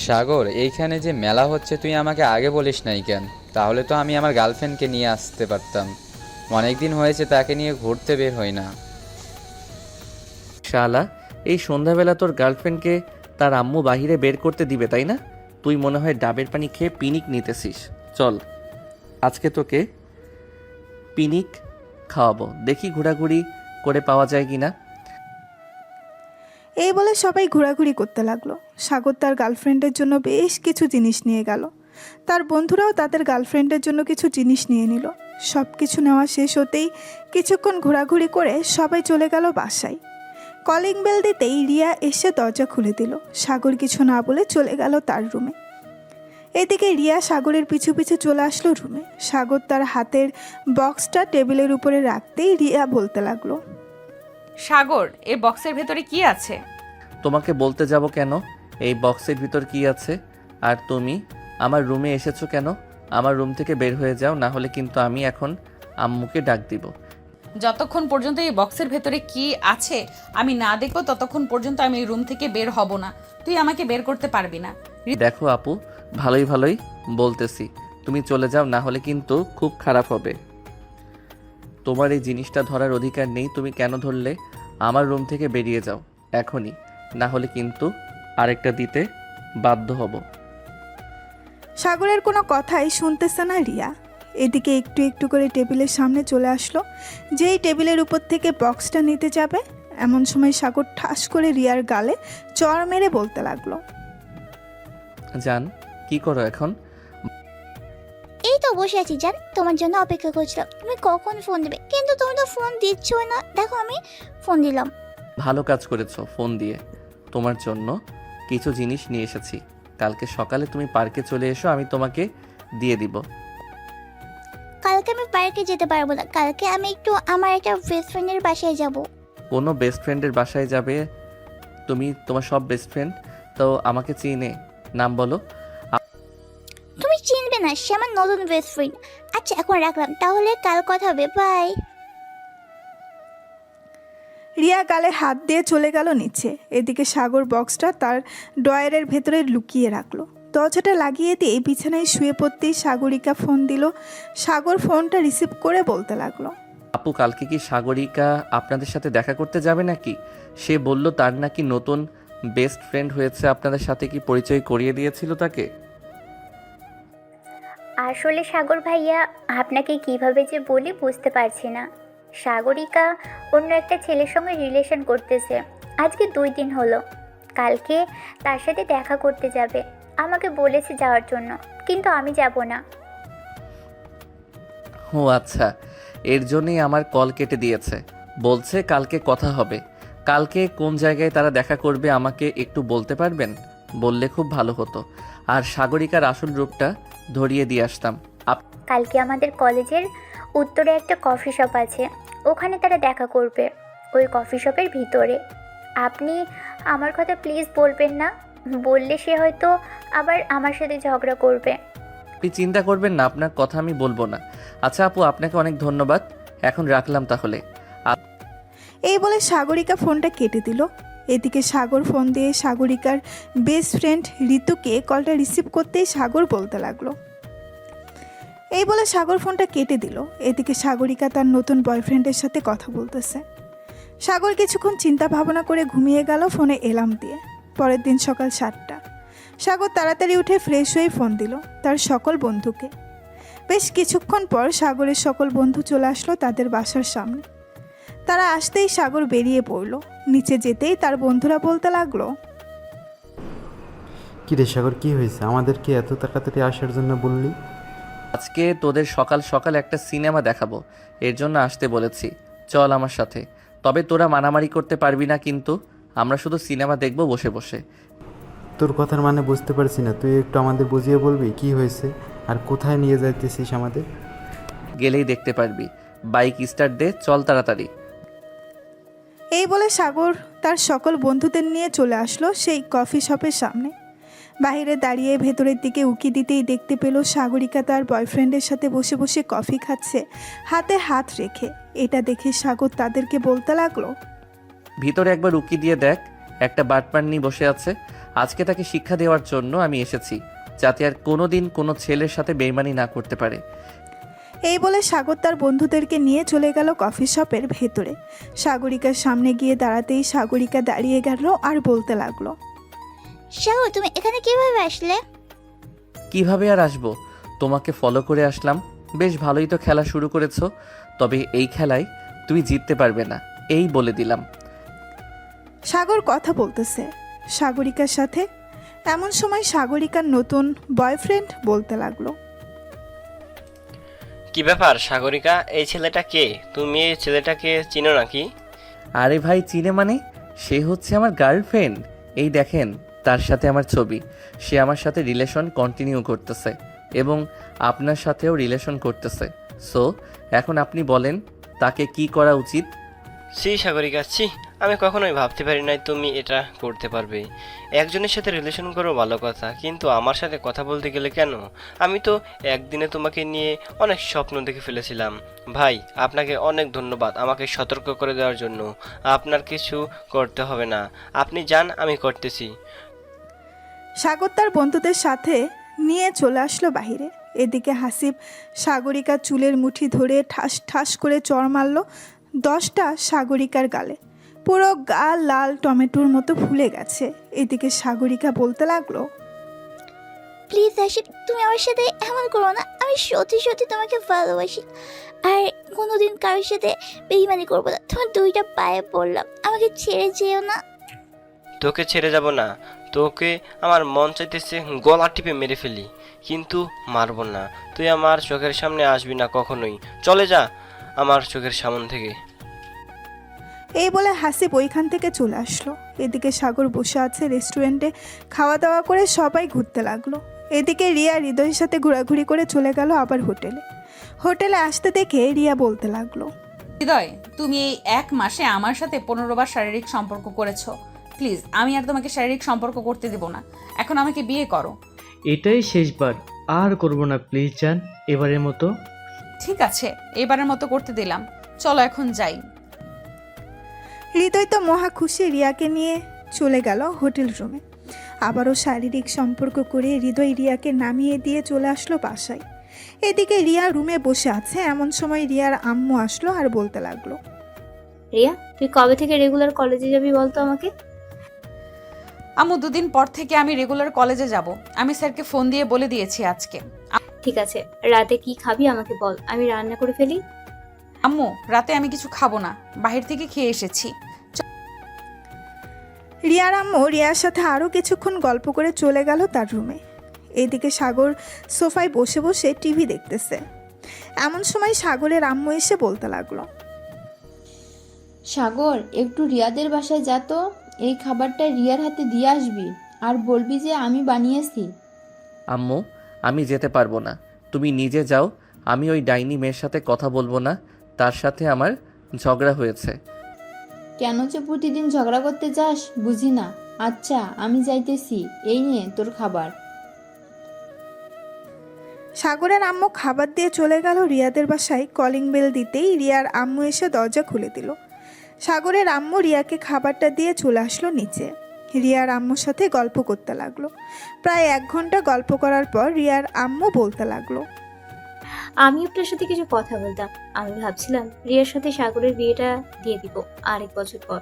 সাগর, এইখানে যে মেলা হচ্ছে তুই আমাকে আগে বলিস নাই কেন? তাহলে তো আমি আমার গার্লফ্রেন্ডকে নিয়ে আসতে পারতাম। অনেক দিন হয়েছে তাকে নিয়ে ঘুরতে বের হই না। শালা, এই সন্ধ্যাবেলা তোর গার্লফ্রেন্ডকে তার আম্মু বাহিরে বের করতে দিবে তাই না? তুই মনে হয় ডাবের পানি খেয়ে পিনিক নিতেছিস। চল আজকে তোকে পিনিক খাওয়াবো, দেখি ঘোরাঘুরি করে পাওয়া যায় কিনা। এই বলে সবাই ঘোরাঘুরি করতে লাগলো। সাগর তার গার্লফ্রেন্ডের জন্য বেশ কিছু জিনিস নিয়ে গেল। তার বন্ধুরাও তাদের গার্লফ্রেন্ডের জন্য কিছু জিনিস নিয়ে নিল। সব কিছু নেওয়া শেষ হতেই কিছুক্ষণ ঘোরাঘুরি করে সবাই চলে গেল বাসায়। কলিং বেল দিতেই রিয়া এসে দরজা খুলে দিল। সাগর কিছু না বলে চলে গেল তার রুমে। এদিকে রিয়া সাগরের পিছু পিছু চলে আসলো রুমে। সাগর তার হাতের বক্সটা টেবিলের উপরে রাখতেই রিয়া বলতে লাগলো, সাগর, এই বক্সের ভেতরে কি আছে? তোমাকে বলতে যাব কেন এই বক্সের ভিতর কি আছে? আর তুমি আমার রুমে এসেছো কেন? আমার রুম থেকে বের হয়ে যাও, না হলে কিন্তু আমি এখন আম্মুকে ডাক দিব। যতক্ষণ পর্যন্ত এই বক্সের ভেতরে কি আছে আমি না দেখবো ততক্ষণ পর্যন্ত আমি এই রুম থেকে বের হব না। তুই আমাকে বের করতে পারবি না। দেখো আপু, ভালোই ভালোই বলতেছি, তুমি চলে যাও, না হলে কিন্তু খুব খারাপ হবে। তোমার এই জিনিসটা ধরার অধিকার নেই, তুমি কেন ধরলে? আমার রুম থেকে বেরিয়ে যাও এখনই, না হলে কিন্তু আরেকটা দিতে বাধ্য হব। সাগরের কোনো কথাই শুনতেছে না রিয়া। এদিকে একটু একটু করে টেবিলের সামনে চলে আসলো। যেই টেবিলের উপর থেকে বক্সটা নিতে যাবে এমন সময় সাগর ঠাস করে রিয়ার গালে চড় মেরে বলতে লাগলো, জান, কি করো এখন? এই তো বসে আছি জান, তোমার জন্য অপেক্ষা করছিলাম তুমি কখন ফোন দেবে, কিন্তু তুমি তো ফোন দিচ্ছই না। দেখো আমি ফোন দিলাম। ভালো কাজ করেছো ফোন দিয়ে। তোমার জন্য কিছু জিনিস নিয়ে এসেছি, কালকে সকালে তুমি পার্কে চলে এসো, আমি তোমাকে দিয়ে দিব। কালকে আমি পার্কে যেতে পারবো না, কালকে আমি একটু আমার একটা বেস্ট ফ্রেন্ডের বাসায় যাব। কোনো বেস্ট ফ্রেন্ডের বাসায় যাবে তুমি? তোমার সব বেস্ট ফ্রেন্ড তো আমাকে চিনে, নাম বলো। তুমি চিনবে না, সে আমার নতুন বেস্ট ফ্রেন্ড। আচ্ছা এখন রাখলাম, তাহলে কাল কথা হবে, বাই। রিয়া গালে হাত দিয়ে চলে গেল নিচে। এদিকে সাগর বক্সটা তার ড্রয়ারের ভেতরে লুকিয়ে রাখলো। দরজাটা লাগিয়ে দিয়ে বিছানায় শুয়ে পড়তেই সাগরিকা ফোন দিল। সাগর ফোনটা রিসিভ করে বলতে লাগলো, আপু, কালকে কি সাগরিকা আপনাদের সাথে দেখা করতে যাবে নাকি? সে বলল তার নাকি নতুন বেস্ট ফ্রেন্ড হয়েছে, আপনাদের সাথে কি পরিচয় করিয়ে দিয়েছিল তাকে? আসলে সাগর ভাইয়া, আপনাকে কিভাবে যে বলি বুঝতে পারছি না। সাগরিকা অন্য একটা ছেলের সঙ্গে রিলেশন করতেছে, আজকে 2 দিন হলো। কালকে তার সাথে দেখা করতে যাবে, আমাকে বলেছে যাওয়ার জন্য, কিন্তু আমি যাব না। ও আচ্ছা, এর জন্যই আমার কল কেটে দিয়েছে। বলছে কালকে কথা হবে। কালকে কোন জায়গায় তারা দেখা করবে আমাকে একটু বলতে পারবেন? বললে খুব ভালো হতো, আর সাগরিকার আসল রূপটা ধরিয়ে দিয়ে আসতাম। কালকে আমাদের কলেজের উত্তরে একটা কফি শপ আছে, ওখানে তারা দেখা করবে, ওই কফি শপের ভিতরে। আপনি আমার কথা প্লিজ বলবেন না, বললে সে হয়তো আবার আমার সাথে ঝগড়া করবে। আপনি চিন্তা করবেন না, আপনার কথা আমি বলবো না। আচ্ছা আপু, আপনাকে অনেক ধন্যবাদ, এখন রাখলাম তাহলে। এই বলে সাগরিকা ফোনটা কেটে দিল। এদিকে সাগর ফোন দিয়ে সাগরিকার বেস্ট ফ্রেন্ড ঋতুকে কলটা রিসিভ করতেই সাগর বলতে লাগলো। এই বলে সাগর ফোনটা কেটে দিল। এদিকে সাগরিকা তার নতুন বয়ফ্রেন্ডের সাথে কথা বলতেছে। সাগর কিছুক্ষণ চিন্তা ভাবনা করে ঘুমিয়ে গেল ফোনে এলার্ম দিয়ে। পরের দিন সকাল 7টা। সাগর তাড়াতাড়ি উঠে ফ্রেশ হয়ে ফোন দিল তার সকল বন্ধুকে। বেশ কিছুক্ষণ পর সাগরের সকল বন্ধু চলে আসলো তাদের বাসার সামনে। তারা আসতেই সাগর বেরিয়ে পড়ল। নিচে যেতেই তার বন্ধুরা বলতে লাগলো, কি রে সাগর, কি হয়েছে? আমাদেরকে এত তাড়াতাড়ি আসার জন্য বললি? আজকে তোদের সকাল সকাল একটা সিনেমা দেখাবো, এর জন্য আসতে বলেছি, চল আমার সাথে। তবে তোরা মানামারি করতে পারবি না কিন্তু, আমরা শুধু সিনেমা দেখবো বসে বসে। তোর কথার মানে বুঝতে পারছি না, তুই একটু আমাদের বুঝিয়ে বলবি কি হয়েছে আর কোথায় নিয়ে যাইতেছিস আমাদের? গেলেই দেখতে পারবি। বাইক স্টার্ট দে, চল তাড়াতাড়ি। এই বলে সাগর তার সকল বন্ধুদের নিয়ে চলে আসলো সেই কফি শপের সামনে। বাইরে দাঁড়িয়ে ভেতরের দিকে উকি দিতেই দেখতে পেল সাগরিকা তার বয়ফ্রেন্ডের সাথে বসে বসে কফি খাচ্ছে, হাতে হাত রেখে। এটা দেখে সাগর তাদেরকে বলতে লাগলো, ভিতরে একবার উকি দিয়ে দেখ, একটা বাটপার নিয়ে বসে আছে। আজকে তাকে শিক্ষা দেওয়ার জন্য আমি এসেছি, যাতে আর কোনোদিন কোনো ছেলের সাথে বেইমানি না করতে পারে। এই বলে সাগর তার বন্ধুদেরকে নিয়ে চলে গেল কফি শপের ভেতরে। সাগরিকার সামনে গিয়ে দাঁড়াতেই সাগরিকা দাঁড়িয়ে গেল আর বলতে লাগলো, সাগর তুমি এখানে কিভাবে আসলে? কিভাবে আর আসবো, তোমাকে ফলো করে আসলাম। বেশ ভালোই তো খেলা শুরু করেছো, তবে এই খেলায় তুমি জিততে পারবে না, এই বলে দিলাম। সাগর কথা বলতেছে সাগরিকার সাথে। এমন সময় সাগরিকার নতুন বয়ফ্রেন্ড বলতে লাগলো, কি ব্যাপার সাগরিকা, এই ছেলেটা কে? তুমি এই ছেলেটাকে চিনো নাকি? আরে ভাই, চিনে মানে? সে হচ্ছে আমার গার্লফ্রেন্ড। এই দেখেন, তার সাথে আমার ছবি। সে আমার সাথে রিলেশন কন্টিনিউ করতেছে এবং আপনার সাথেও রিলেশন করতেছে। সো এখন আপনি বলেন তাকে কি করা উচিত? ছি সাগরিকা, ছি, আমি কখনোই ভাবতে পারি নাই তুমি এটা করতে পারবে। একজনের সাথে রিলেশন করো ভালো কথা, কিন্তু আমার সাথে কথা বলতে গেলে কেন? আমি তো একদিনে তোমাকে নিয়ে অনেক স্বপ্ন দেখে ফেলেছিলাম। ভাই, আপনাকে অনেক ধন্যবাদ আমাকে সতর্ক করে দেওয়ার জন্য। আপনার কিছু করতে হবে না, আপনি যান, আমি করতেছি। সাগর তার বন্ধুদের সাথে নিয়ে চলে আসলো বাহিরে। এদিকে হাসিব সাগরিকার চুলের মুঠি ধরে ঠাস ঠাস করে চড় মারল 10টা সাগরিকার গালে। পুরো গা লাল টমেটোর মতো ফুলে গেছে। এদিকে সাগরিকা বলতে লাগলো, প্লিজ হাসিব, তুমি আমার সাথে এমন করো না। আমি সত্যি সত্যি তোমাকে ভালোবাসি, আর কোনোদিন কারোর সাথে বেইমানি করবো না। তোমার 2টা পায়ে পড়লাম, আমাকে ছেড়ে যেও না। তোকে ছেড়ে যাব না, তোকে আমার মন চাইতেছে গলা টিপে মেরে ফেলি, কিন্তু মারবো না। তুই আমার চোখের সামনে আসবি না কখনোই, চলে যা আমার চোখের সামনে থেকে। এই বলে হাসিব ওইখান থেকে চলে আসলো। এদিকে সাগর বসে আছে রেস্টুরেন্টে, খাওয়া দাওয়া করে সবাই ঘুরতে লাগলো। এদিকে রিয়া হৃদয়ের সাথে ঘোরাঘুরি করে চলে গেল আবার হোটেলে। হোটেলে আসতে দেখে রিয়া বলতে লাগলো, হৃদয়, তুমি এই 1 মাসে আমার সাথে 15 বার শারীরিক সম্পর্ক করেছো। প্লিজ, আমি আর তোমাকে শারীরিক সম্পর্ক করতে দেব না। এখন আমাকে বিয়ে করো। এটাই শেষবার, আর করব না প্লিজ জান, এবারের মতো। ঠিক আছে, এবারের মতো করতে দিলাম, চলো এখন যাই। হৃদয় তো মহা খুশি রিয়াকে নিয়ে চলে গেল হোটেল রুমে। আবারও শারীরিক সম্পর্ক করে হৃদয় রিয়াকে নামিয়ে দিয়ে চলে আসলো বাসায়। এদিকে রিয়া রুমে বসে আছে, এমন সময় রিয়ার আম্মু আসলো আর বলতে লাগলো, রিয়া, তুই কবে থেকে রেগুলার কলেজে যাবি বলতো আমাকে? আম্মু, 2 দিন পর থেকে আমি রেগুলার কলেজে যাব। আমি স্যারকে ফোন দিয়ে বলে দিয়েছি আজকে। ঠিক আছে, রাতে কি খাবি আমাকে বল, আমি রান্না করে ফেলি। আম্মু, রাতে আমি কিছু খাবো না, বাহির থেকে খেয়ে এসেছি। রিয়ার আম্মু রিয়ার সাথে আরও কিছুক্ষণ গল্প করে চলে গেল তার রুমে। এইদিকে সাগর সোফায় বসে বসে টিভি দেখতেছে। এমন সময় সাগরের আম্মু এসে বলতে লাগলো, সাগর, একটু রিয়াদের বাসায় যা তো, এই খাবারটা রিয়ার হাতে দিয়ে আসবি আর বলবি যে আমি বানিয়েছি। আম্মু, আমি যেতে পারবো না, তুমি নিজে যাও। আমি ওই ডাইনি মেয়ের সাথে কথা বলবো না, তার সাথে আমার ঝগড়া হয়েছে। কেন যে প্রতিদিন ঝগড়া করতে যাস বুঝি না। আচ্ছা, আমি যাইতেছি, এই নে তোর খাবার। সাগরের আম্মু খাবার দিয়ে চলে গেল রিয়াদের বাসায়। কলিং বেল দিতেই রিয়ার আম্মু এসে দরজা খুলে দিল। সাগরের আম্মু রিয়াকে খাবারটা দিয়ে চলে আসলো নিচে। রিয়ার আম্মুর সাথে গল্প করতে লাগলো। প্রায় 1 ঘন্টা গল্প করার পর রিয়ার আম্মু বলতে লাগলো, আমি আপনার সাথে কিছু কথা বলতাম। আমি ভাবছিলাম রিয়ার সাথে সাগরের বিয়েটা দিয়ে দিব আরেক বছর পর।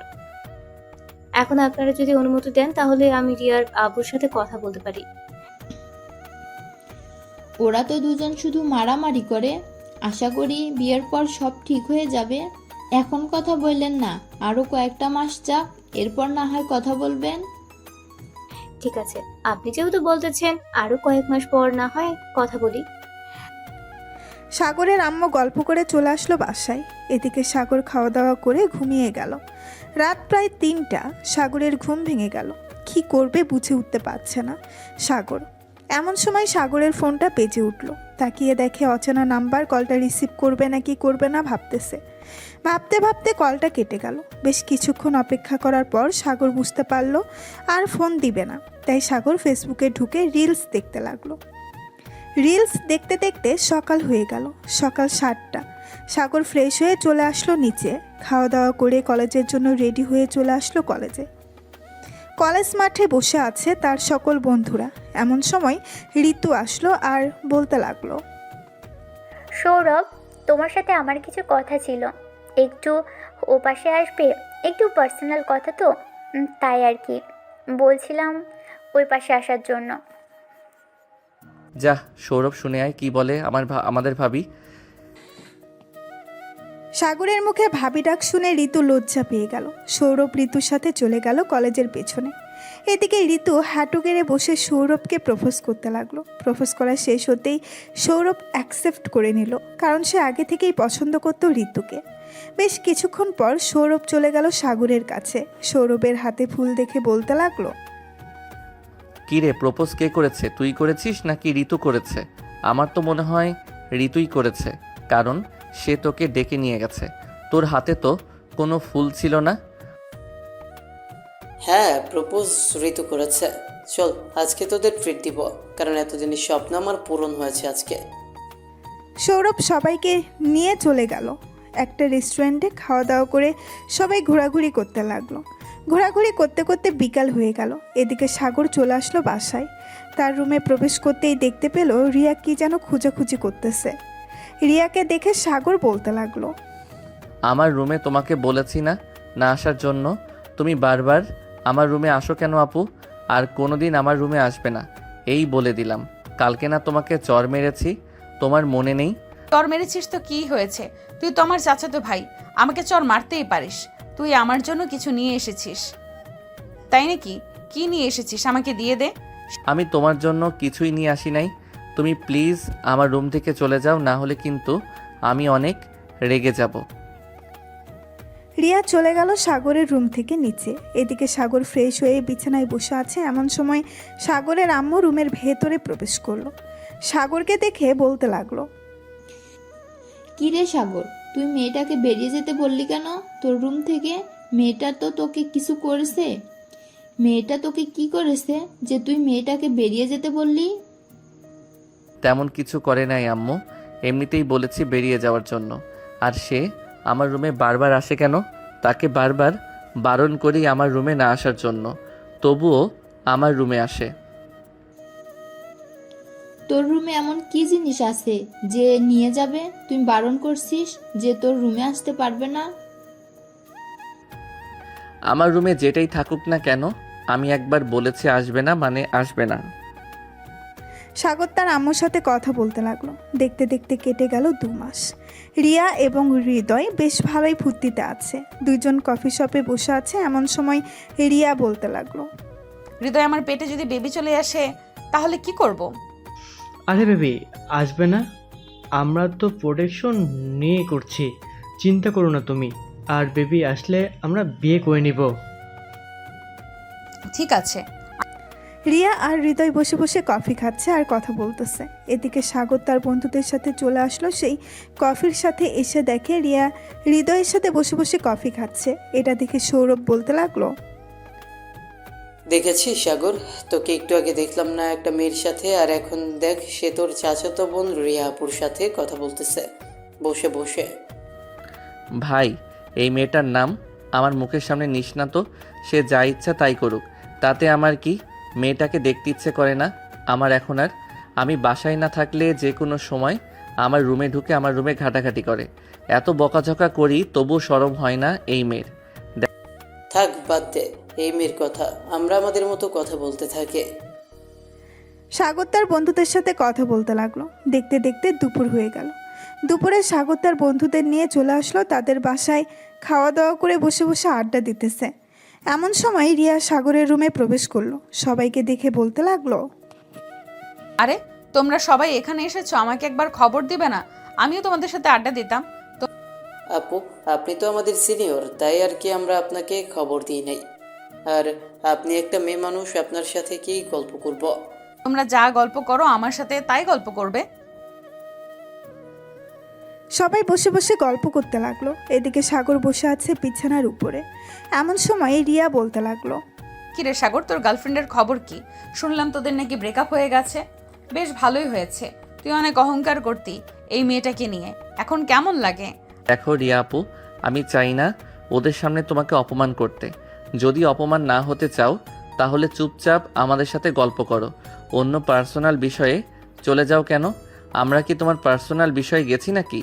এখন আপনারা যদি অনুমতি দেন তাহলে আমি রিয়ার আব্বুর সাথে কথা বলতে পারি। ওরা তো দুজন শুধু মারামারি করে। আশা করি বিয়ের পর সব ঠিক হয়ে যাবে। এখন কথা বললেন না, আরো কয়েকটা মাস যাক, এরপর না হয় কথা বলবেন। ঠিক আছে, আপনি যেহেতু বলতেছেন আরো কয়েক মাস পর না হয় কথা বলি। সাগরের আম্মু গল্প করে চলে আসলো বাসায়। এদিকে সাগর খাওয়া দাওয়া করে ঘুমিয়ে গেল। রাত প্রায় 3টা। সাগরের ঘুম ভেঙে গেল। কি করবে বুঝে উঠতে পারছে না সাগর। এমন সময় সাগরের ফোনটা বেজে উঠল। তাকিয়ে দেখে অচেনা নাম্বার। কলটা রিসিভ করবে নাকি করবে না ভাবতেছে। ভাবতে ভাবতে কলটা কেটে গেল। বেশ কিছুক্ষণ অপেক্ষা করার পর সাগর বুঝতে পারল আর ফোন দিবে না। তাই সাগর ফেসবুকে ঢুকে রিলস দেখতে লাগলো। রিলস দেখতে দেখতে সকাল হয়ে গেল। সকাল 7টা। সাগর ফ্রেশ হয়ে চলে আসলো নিচে। খাওয়া দাওয়া করে কলেজের জন্য রেডি হয়ে চলে আসলো কলেজে। কলেজ মাঠে বসে আছে তার সকল বন্ধুরা। এমন সময় ঋতু আসলো আর বলতে লাগলো, সৌরভ, তোমার সাথে আমার কিছু কথা ছিল, একটু ও পাশে আসবে? একটু পার্সোনাল কথা তো, তাই আর কি বলছিলাম ওই পাশে আসার জন্য। যা, সৌরভ শুনে আয় কি বলে আমাদের ভাবি। সাগরের মুখে ভাবি ডাক শুনে ঋতু লজ্জা পেয়ে গেল। সৌরভ ঋতুর সাথে চলে গেল কলেজের পেছনে। এদিকে ঋতু হাঁটু গেড়ে বসে সৌরভকে প্রপোজ করতে লাগলো। প্রপোজ করা শেষ হতেই সৌরভ অ্যাকসেপ্ট করে নিল, কারণ সে আগে থেকেই পছন্দ করত ঋতুকে। বেশ কিছুক্ষণ পর সৌরভ চলে গেল সাগরের কাছে। সৌরভের হাতে ফুল দেখে বলতে লাগলো, কি রে, প্রপোজ কে করেছে? তুই করেছিস নাকি ঋতু করেছে? আমার তো মনে হয় ঋতুই করেছে, কারণ সে তোকে ডেকে নিয়ে গেছে। তোর হাতে তো কোনো ফুল ছিল না। হ্যাঁ, প্রপোজ ঋতু করেছে। চল, আজকে তোদের ট্রিট দিব, কারণ এতদিনের স্বপ্ন আমার পূরণ হয়েছে আজকে। সৌরভ সবাইকে নিয়ে চলে গেল একটা রেস্টুরেন্টে। খাওয়া দাওয়া করে সবাই ঘোরাঘুরি করতে লাগলো। ঘোরাঘুরি করতে করতে বিকাল হয়ে গেল। এদিকে সাগর চলে আসলো বাসায়। তার রুমে প্রবেশ করতেই দেখতে পেল রিয়া কি যেন খোঁজাখুঁজি করতেছে। রিয়াকে দেখে সাগর বলতে লাগলো, আমার রুমে তোমাকে বলেছি না না আসার জন্য? তুমি বারবার আমার রুমে আসো কেন আপু? আর কোনোদিন আমার রুমে আসবে না, এই বলে দিলাম। কালকে না তোমাকে চর মেরেছি, তোমার মনে নেই? চর মেরেছিস তো কি হয়েছে? তুই তো আমার চাচাতো ভাই, আমাকে চর মারতেই পারিস। তুই আমার জন্য কিছু নিয়ে এসেছিস তাই নাকি? কি নিয়ে এসেছিস আমাকে দিয়ে দে। আমি তোমার জন্য কিছুই নিয়ে আসি নাই। তুমি প্লিজ আমার রুম থেকে চলে যাও, না হলে কিন্তু আমি অনেক রেগে যাব। রিয়া চলে গেল সাগরের রুম থেকে নিচে। এদিকে সাগর ফ্রেশ হয়ে বিছানায় বসে আছে। এমন সময় সাগরের আম্মু রুমের ভেতরে প্রবেশ করলো। সাগরকে দেখে বলতে লাগলো, কি রে সাগর, তুই মেয়েটাকে বেরিয়ে যেতে বললি কেন তোর রুম থেকে? মেয়েটা তো তোকে কিছু করেছে? মেয়েটা তোকে কি করেছে যে তুই মেয়েটাকে বেরিয়ে যেতে বললি? তেমন কিছু করে নাই আম্মু, এমনিতেই বলেছি বেরিয়ে যাওয়ার জন্য। আর সে আমার রুমে বারবার আসে কেন? তাকে বারবার বারণ করি আমার রুমে না আসার জন্য, তবুও আমার রুমে আসে। তোর রুমে এমন কি জিনিস আছে যে নিয়ে যাবে? তুই বারণ করছিস যে তোর রুমে আসতে পারবে না। আমার রুমে যেটাই থাকুক না কেন, আমি একবার বলেছি আসবে না মানে আসবে না। সাগর তার আম্মুর সাথে কথা বলতে লাগলো। দেখতে দেখতে কেটে গেল 2 মাস। রিয়া এবং হৃদয় বেশ ভালোই ফুর্তিতে আছে। দুইজন কফি শপে বসে আছে। এমন সময় রিয়া বলতে লাগলো, হৃদয়, আমার পেটে যদি বেবি চলে আসে তাহলে কি করব? আরে বেবি, আসবে না? আমরা তো প্রোটেকশন নিয়ে করছি, চিন্তা করো না তুমি। আর বেবি আসলে আমরা বিয়ে করে নিব। ঠিক আছে। রিয়া আর হৃদয় বসে বসে কফি খাচ্ছে আর কথা বলতেছে। এদিকে সাগর তার বন্ধুদের সাথে চলে আসলো। সেই কফির সাথে এসে দেখে রিয়া হৃদয়ের সাথে বসে বসে কফি খাচ্ছে। এটা দেখে সৌরভ বলতে লাগলো, দেখেছিস সাগর, তোকে একটু আগে দেখলাম না একটা মেয়ের সাথে, আর এখন দেখ সে তোর চাচাতো বোন রিয়া আপুর সাথে কথা বলতেছে বসে বসে। ভাই, এই মেয়েটার নাম আমার মুখের সামনে নিস না তো। সে যা ইচ্ছা তাই করুক, তাতে আমার কি? মেয়েটাকে দেখতে ইচ্ছে করে না আমার এখন আর। আমি বাসায় না থাকলে যে কোনো সময় আমার রুমে ঢুকে আমার রুমে ঘাটাঘাটি করে। এত বকাঝকা করি তবু শরম হয় না এই মেয়ের। থাক, বাদ দে এই মেয়ের কথা, আমরা আমাদের মতো কথা বলতে থাকি। সাগর তার বন্ধুদের সাথে কথা বলতে লাগলো। দেখতে দেখতে দুপুর হয়ে গেল। দুপুরে সাগর তার বন্ধুদের নিয়ে চলে আসলো তাদের বাসায়। খাওয়া দাওয়া করে বসে বসে আড্ডা দিতেছে। এমন সময় রিয়া সাগরের রুমে প্রবেশ করলো। সবাইকে দেখে বলতে লাগলো, আরে তোমরা সবাই এখানে এসেছো, আমাকে একবার খবর দিবে না? আমিও তোমাদের সাথে আড্ডা দিতাম। আপু, আপনি তো আমাদের সিনিয়র, তাই আর কি আমরা আপনাকে খবর দিই নাই। আর আপনি একটা মেয়ে মানুষ, আপনার সাথে কি গল্প করব? তোমরা যা গল্প করো আমার সাথে তাই গল্প করবে। সবাই বসে বসে গল্প করতে লাগলো। এদিকে সাগর বসে আছে বিছানার উপরে। এমন সময় রিয়া বলতে লাগলো, কি রে সাগর, তোর গার্লফ্রেন্ডের খবর কি? শুনলাম তোদের নাকি ব্রেকআপ হয়ে গেছে। বেশ ভালোই হয়েছে, তুই অনেক অহংকার করতি এই মেয়েটাকে নিয়ে, এখন কেমন লাগে? দেখো রিয়া আপু, আমি চাই না ওদের সামনে তোমাকে অপমান করতে। যদি অপমান না হতে চাও তাহলে চুপচাপ আমাদের সাথে গল্প করো, অন্য পার্সোনাল বিষয়ে চলে যাও কেন? আমরা কি তোমার পার্সোনাল বিষয়ে গেছি নাকি?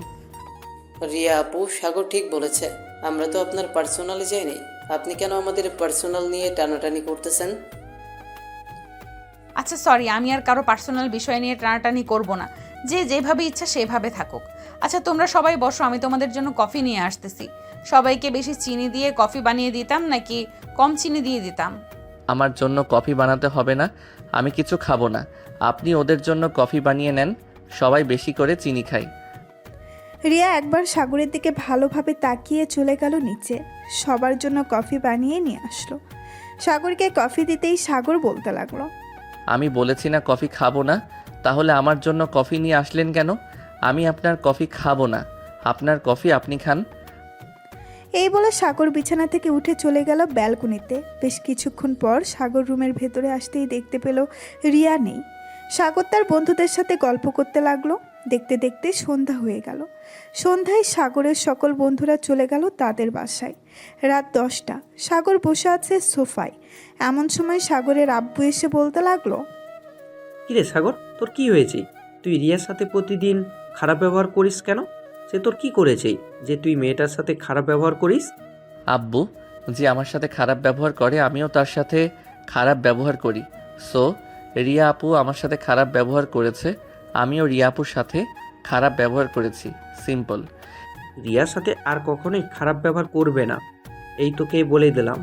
রিয়া আপু, সাগর ঠিক বলেছে, আমরা তো আপনার পার্সোনালি যাইনি। আপনি কেন আমাদের পার্সোনাল নিয়ে টানাটানি করতেছেন? আচ্ছা সরি, আমি আর কারো পার্সোনাল বিষয় নিয়ে টানাটানি করব না। যে যেভাবে ইচ্ছা সেভাবে থাকুক। আচ্ছা তোমরা সবাই বসো, আমি তোমাদের জন্য কফি নিয়ে আসতেছি। সবাইকে বেশি চিনি দিয়ে কফি বানিয়ে দিতাম নাকি কম চিনি দিয়ে দিতাম? আমার জন্য কফি বানাতে হবে না, আমি কিছু খাবো না। আপনি ওদের জন্য কফি বানিয়ে নেন, সবাই বেশি করে চিনি খাই। রিয়া একবার সাগরের দিকে ভালোভাবে তাকিয়ে চলে গেল নিচে। সবার জন্য কফি বানিয়ে নিয়ে আসলো। সাগরকে কফি দিতেই সাগর বলতে লাগলো, আমি বলেছি না কফি খাবো না, তাহলে আমার জন্য কফি নিয়ে আসলেন কেন? আমি আপনার কফি খাবো না, আপনার কফি আপনি খান। এই বলে সাগর বিছানা থেকে উঠে চলে গেল ব্যালকনিতে। বেশ কিছুক্ষণ পর সাগর রুমের ভেতরে আসতেই দেখতে পেল রিয়া নেই। সাগর তার বন্ধুদের সাথে গল্প করতে লাগলো। দেখতে দেখতে সন্ধ্যা হয়ে গেল। সন্ধ্যায় সাগরের সকল বন্ধুরা চলে গেল তাদের বাসায়। রাত 10টা। সাগর বসে আছে সোফায়। এমন সময় সাগরের আব্বু এসে বলতে লাগলো, কিরে সাগর, তোর কি হয়েছে? তুই রিয়ার সাথে প্রতিদিন খারাপ ব্যবহার করিস কেন? সে তোর কি করেছে যে তুই মেয়েটার সাথে খারাপ ব্যবহার করিস? আব্বু যে আমার সাথে খারাপ ব্যবহার করে আমিও তার সাথে খারাপ ব্যবহার করি। সো রিয়া আপু আমার সাথে খারাপ ব্যবহার করেছে, আমিও রিয়া আপুর সাথে খারাপ ব্যবহার করেছি, সিম্পল। রিয়ার সাথে আর কখনোই খারাপ ব্যবহার করবে না, এই তোকে বলে দিলাম।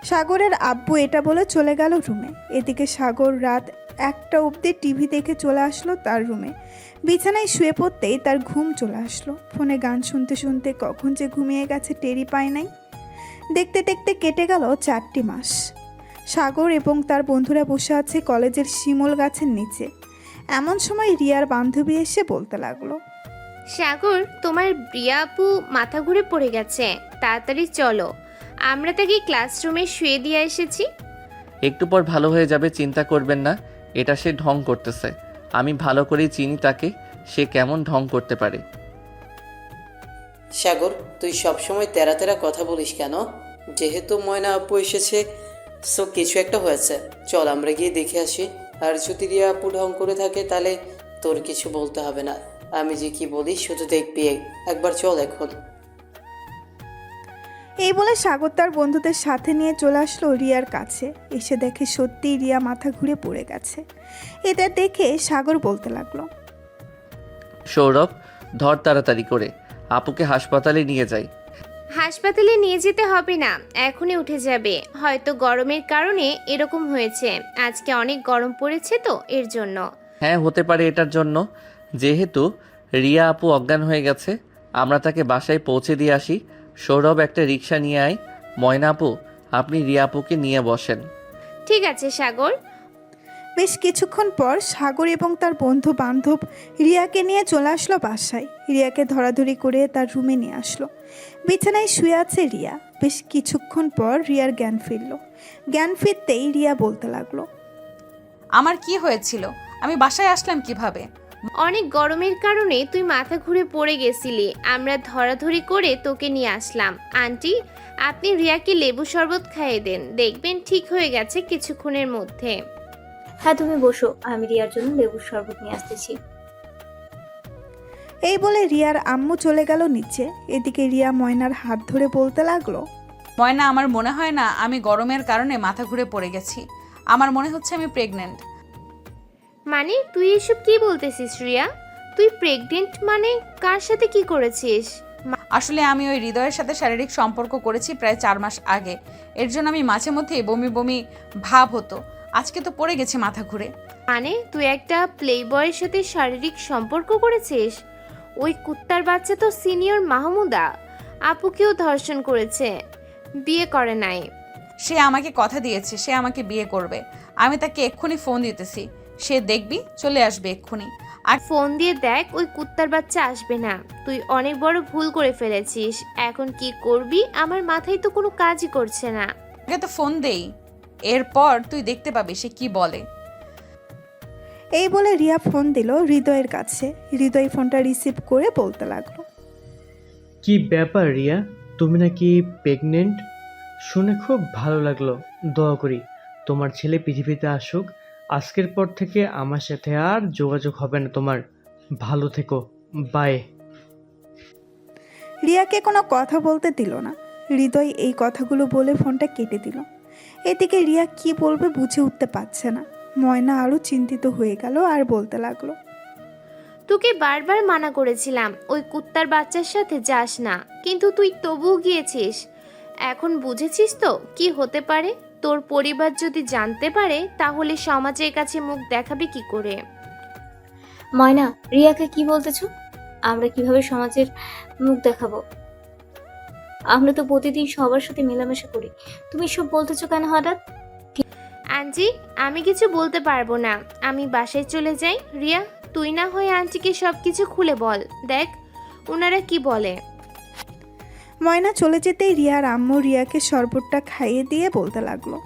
সাগরের আব্বু এটা বলে চলে গেল রুমে। এদিকে সাগর রাত 1টা অবধি টিভি দেখে চলে আসলো তার রুমে। বিছানায় শুয়ে পড়তেই তার ঘুম চলে আসলো। ফোনে গান শুনতে শুনতে কখন যে ঘুমিয়ে গেছে টেরই পায় নাই। দেখতে দেখতে কেটে গেল 4টি মাস। সাগর এবং তার বন্ধুরা বসে আছে কলেজের শিমুল গাছের নিচে। এমন সময় রিয়ার বান্ধবী এসে বলতে লাগলো, সাগর, তোমার রিয়া আপু মাথা ঘুরে পড়ে গেছে, তাড়াতাড়ি চলো, আমরা তাকে ক্লাসরুমে শুয়ে দিয়ে এসেছি। একটু পর ভালো হয়ে যাবে, চিন্তা করবেন না। এটা সে ঢং করতেছে, আমি ভালো করেই চিনি তাকে, সে কেমন ঢং করতে পারে। সাগর, তুই সবসময় তেরা তেরা কথা বলিস কেন? যেহেতু ময়না আপু এসেছে, সো কিছু একটা হয়েছে। চল আমরা গিয়ে দেখে আসি। আর যদি রিয়া আপু ঢং করে থাকে তাহলে তোর কিছু বলতে হবে না, আমি যে কি বলি শুধু দেখবি। একবার চল এখন। এই বলে সাগর তার বন্ধুদের সাথে নিয়ে চলে আসলো রিয়ার কাছে। এসে দেখে সত্যিই রিয়া মাথা ঘুরে পড়ে গেছে। এটা দেখে সাগর বলতে লাগলো, সৌরভ, ধর তাড়াতাড়ি করে, আপুকে হাসপাতালে নিয়ে যাই। হাসপাতালে নিয়ে যেতে হবে না, এখনই উঠে যাবে। হয়তো গরমের কারণে এরকম হয়েছে, আজকে অনেক গরম পড়েছে তো এর জন্য। হ্যাঁ, হতে পারে এটার জন্য। যেহেতু রিয়া আপু অজ্ঞান হয়ে গেছে, আমরা তাকে বাসায় পৌঁছে দিয়ে আসি। সৌরভ, একটা রিক্সা নিয়ে আয়। ময়না আপু, আপনি রিয়া আপুকে নিয়ে বসেন। ঠিক আছে সাগর। বেশ কিছুক্ষণ পর সাগর এবং তার বন্ধু বান্ধব রিয়াকে নিয়ে চলে আসলো বাসায়। রিয়াকে ধরাধরি করে তার রুমে নিয়ে আসলো। বিছানায় শুয়ে আছে রিয়া। বেশ কিছুক্ষণ পর রিয়ার জ্ঞান ফিরল। জ্ঞান ফিরতেই রিয়া বলতে লাগলো, আমার কি হয়েছিল? আমি বাসায় আসলাম কিভাবে? অনেক গরমের কারণে তুই মাথা ঘুরে পড়ে গেছিলি, আমরা ধরাধরি করে তোকে নিয়ে আসলাম। আন্টি, আপনি রিয়াকে লেবু শরবত খাইয়ে দেন, দেখবেন ঠিক হয়ে গেছে কিছুক্ষণের মধ্যে। হ্যাঁ, তুমি বসো, আমি রিয়ার জন্য লেবুর শরবত নিয়ে আসতেছি। এই বলে রিয়ার আম্মু চলে গেল নিচে। এদিকে রিয়া ময়নার হাত ধরে বলতে লাগলো, ময়না, আমার মনে হয় না আমি গরমের কারণে মাথা ঘুরে পড়ে গেছি। আমার মনে হচ্ছে আমি প্রেগনেন্ট। মানে তুই এসব কি বলতেছিস রিয়া? তুই প্রেগনেন্ট মানে কার সাথে কি করেছিস? আসলে আমি ওই হৃদয়ের সাথে শারীরিক সম্পর্ক করেছি প্রায় 4 মাস আগে। এর জন্য আমি মাঝে মধ্যে বমি বমি ভাব হতো। আজকে তো পড়ে গেছি মাথা ঘুরে। মানে তুই একটা প্লে বয়ের সাথে শারীরিক সম্পর্ক করেছিস? ওই কুত্তার বাচ্চা তো সিনিয়র মাহমুদা আপুকেও ধর্ষণ করেছে, বিয়ে করে নাই। সে আমাকে কথা দিয়েছে সে আমাকে বিয়ে করবে। আমি তাকে এক্ষুনি ফোন দিতেছি, সে দেখবি চলে আসবে এক্ষুনি। আর ফোন দিয়ে দেখ, ওই কুত্তার বাচ্চা আসবে না। তুই অনেক বড় ভুল করে ফেলেছিস, এখন কি করবি আমার মাথায় তো কোনো কাজই করছে না। আগে তো ফোন দেই, এরপর তুই দেখতে পাবি সে কি বলে। এই বলে রিয়া ফোন দিল হৃদয়ের কাছে। হৃদয় ফোনটা রিসিভ করে বলতে লাগলো, কি ব্যাপার রিয়া, তুমি নাকি প্রেগনেন্ট? শুনে খুব ভালো লাগলো। দোয়া করি তোমার ছেলে পৃথিবীতে আসুক। আজকের পর থেকে আমার সাথে আর যোগাযোগ হবে না তোমার। ভালো থেকো, বাই। রিয়াকে কোনো কথা বলতে দিল না। হৃদয় এই কথাগুলো বলে ফোনটা কেটে দিল। এদিকে রিয়া কি বলবে বুঝে উঠতে পারছে না। ময়না আরও চিন্তিত হয়ে গেল আর বলতে লাগলো, তোকে বারবার মানা করেছিলাম ওই কুত্তার বাচ্চার সাথে যাস না, কিন্তু তুই তবুও গিয়েছিস। এখন বুঝেছিস তো কি হতে পারে? তোর পরিবার যদি জানতে পারে তাহলে সমাজের কাছে মুখ দেখাবে কি করে? ময়না, রিয়াকে কি বলতেছো? আমরা কিভাবে সমাজের মুখ দেখাবো? আমরা তো প্রতিদিন সবার সাথে মেলামেশা করি, তুমি সব বলতেছো কেন হঠাৎ? আন্টি আমি কিছু বলতে পারবো না, আমি বাসায় চলে যাই। রিয়া তুই না হয় আন্টিকে সব কিছু খুলে বল, দেখ ওনারা কি বলে। ময়না চলে যেতেই রিয়ার আম্মু রিয়াকে শরবতটা খাইয়ে দিয়ে বলতে লাগলো।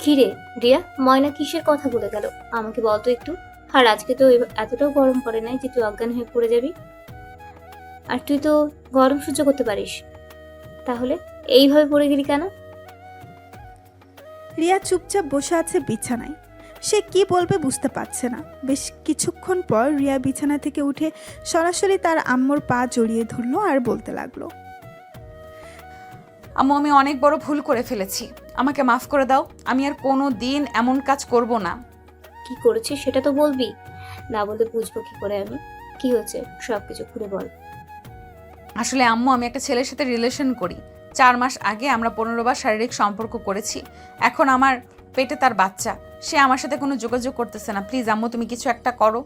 কিরে রিয়া, ময়না কিসের কথা বলে গেল আমাকে বলতো একটু। আর আজকে তো এতটাও গরম পড়ে নাই যে তুই অজ্ঞান হয়ে পড়ে যাবি। আর তুই তো গরম সহ্য করতে পারিস, তাহলে এইভাবে পড়ে গেলি কেন? রিয়া চুপচাপ বসে আছে বিছানায়। সে কি বলবে বুঝতে পারছে না। বেশ কিছুক্ষণ পর রিয়া বিছানা থেকে উঠে সরাসরি তার আম্মুর পা জড়িয়ে ধরলো আর বলতে লাগলো। আম্মু আমি অনেক বড় ভুল করে ফেলেছি, আমাকে মাফ করে দাও। আমি আর কোনো দিন এমন কাজ করব না। কি করেছিস সেটা তো বলবি, না বলতে বুঝবো কি করে আমি? কি হয়েছে সবকিছু খুলে বল। আসলে আম্মু আমি একটা ছেলের সাথে রিলেশন করি। 4 মাস আগে আমরা 15 বার শারীরিক সম্পর্ক করেছি। এখন আমার পেটে তার বাচ্চা, সে আমার সাথে কোনো যোগাযোগ করতেছে না। প্লিজ আম্মু তুমি কিছু একটা করো।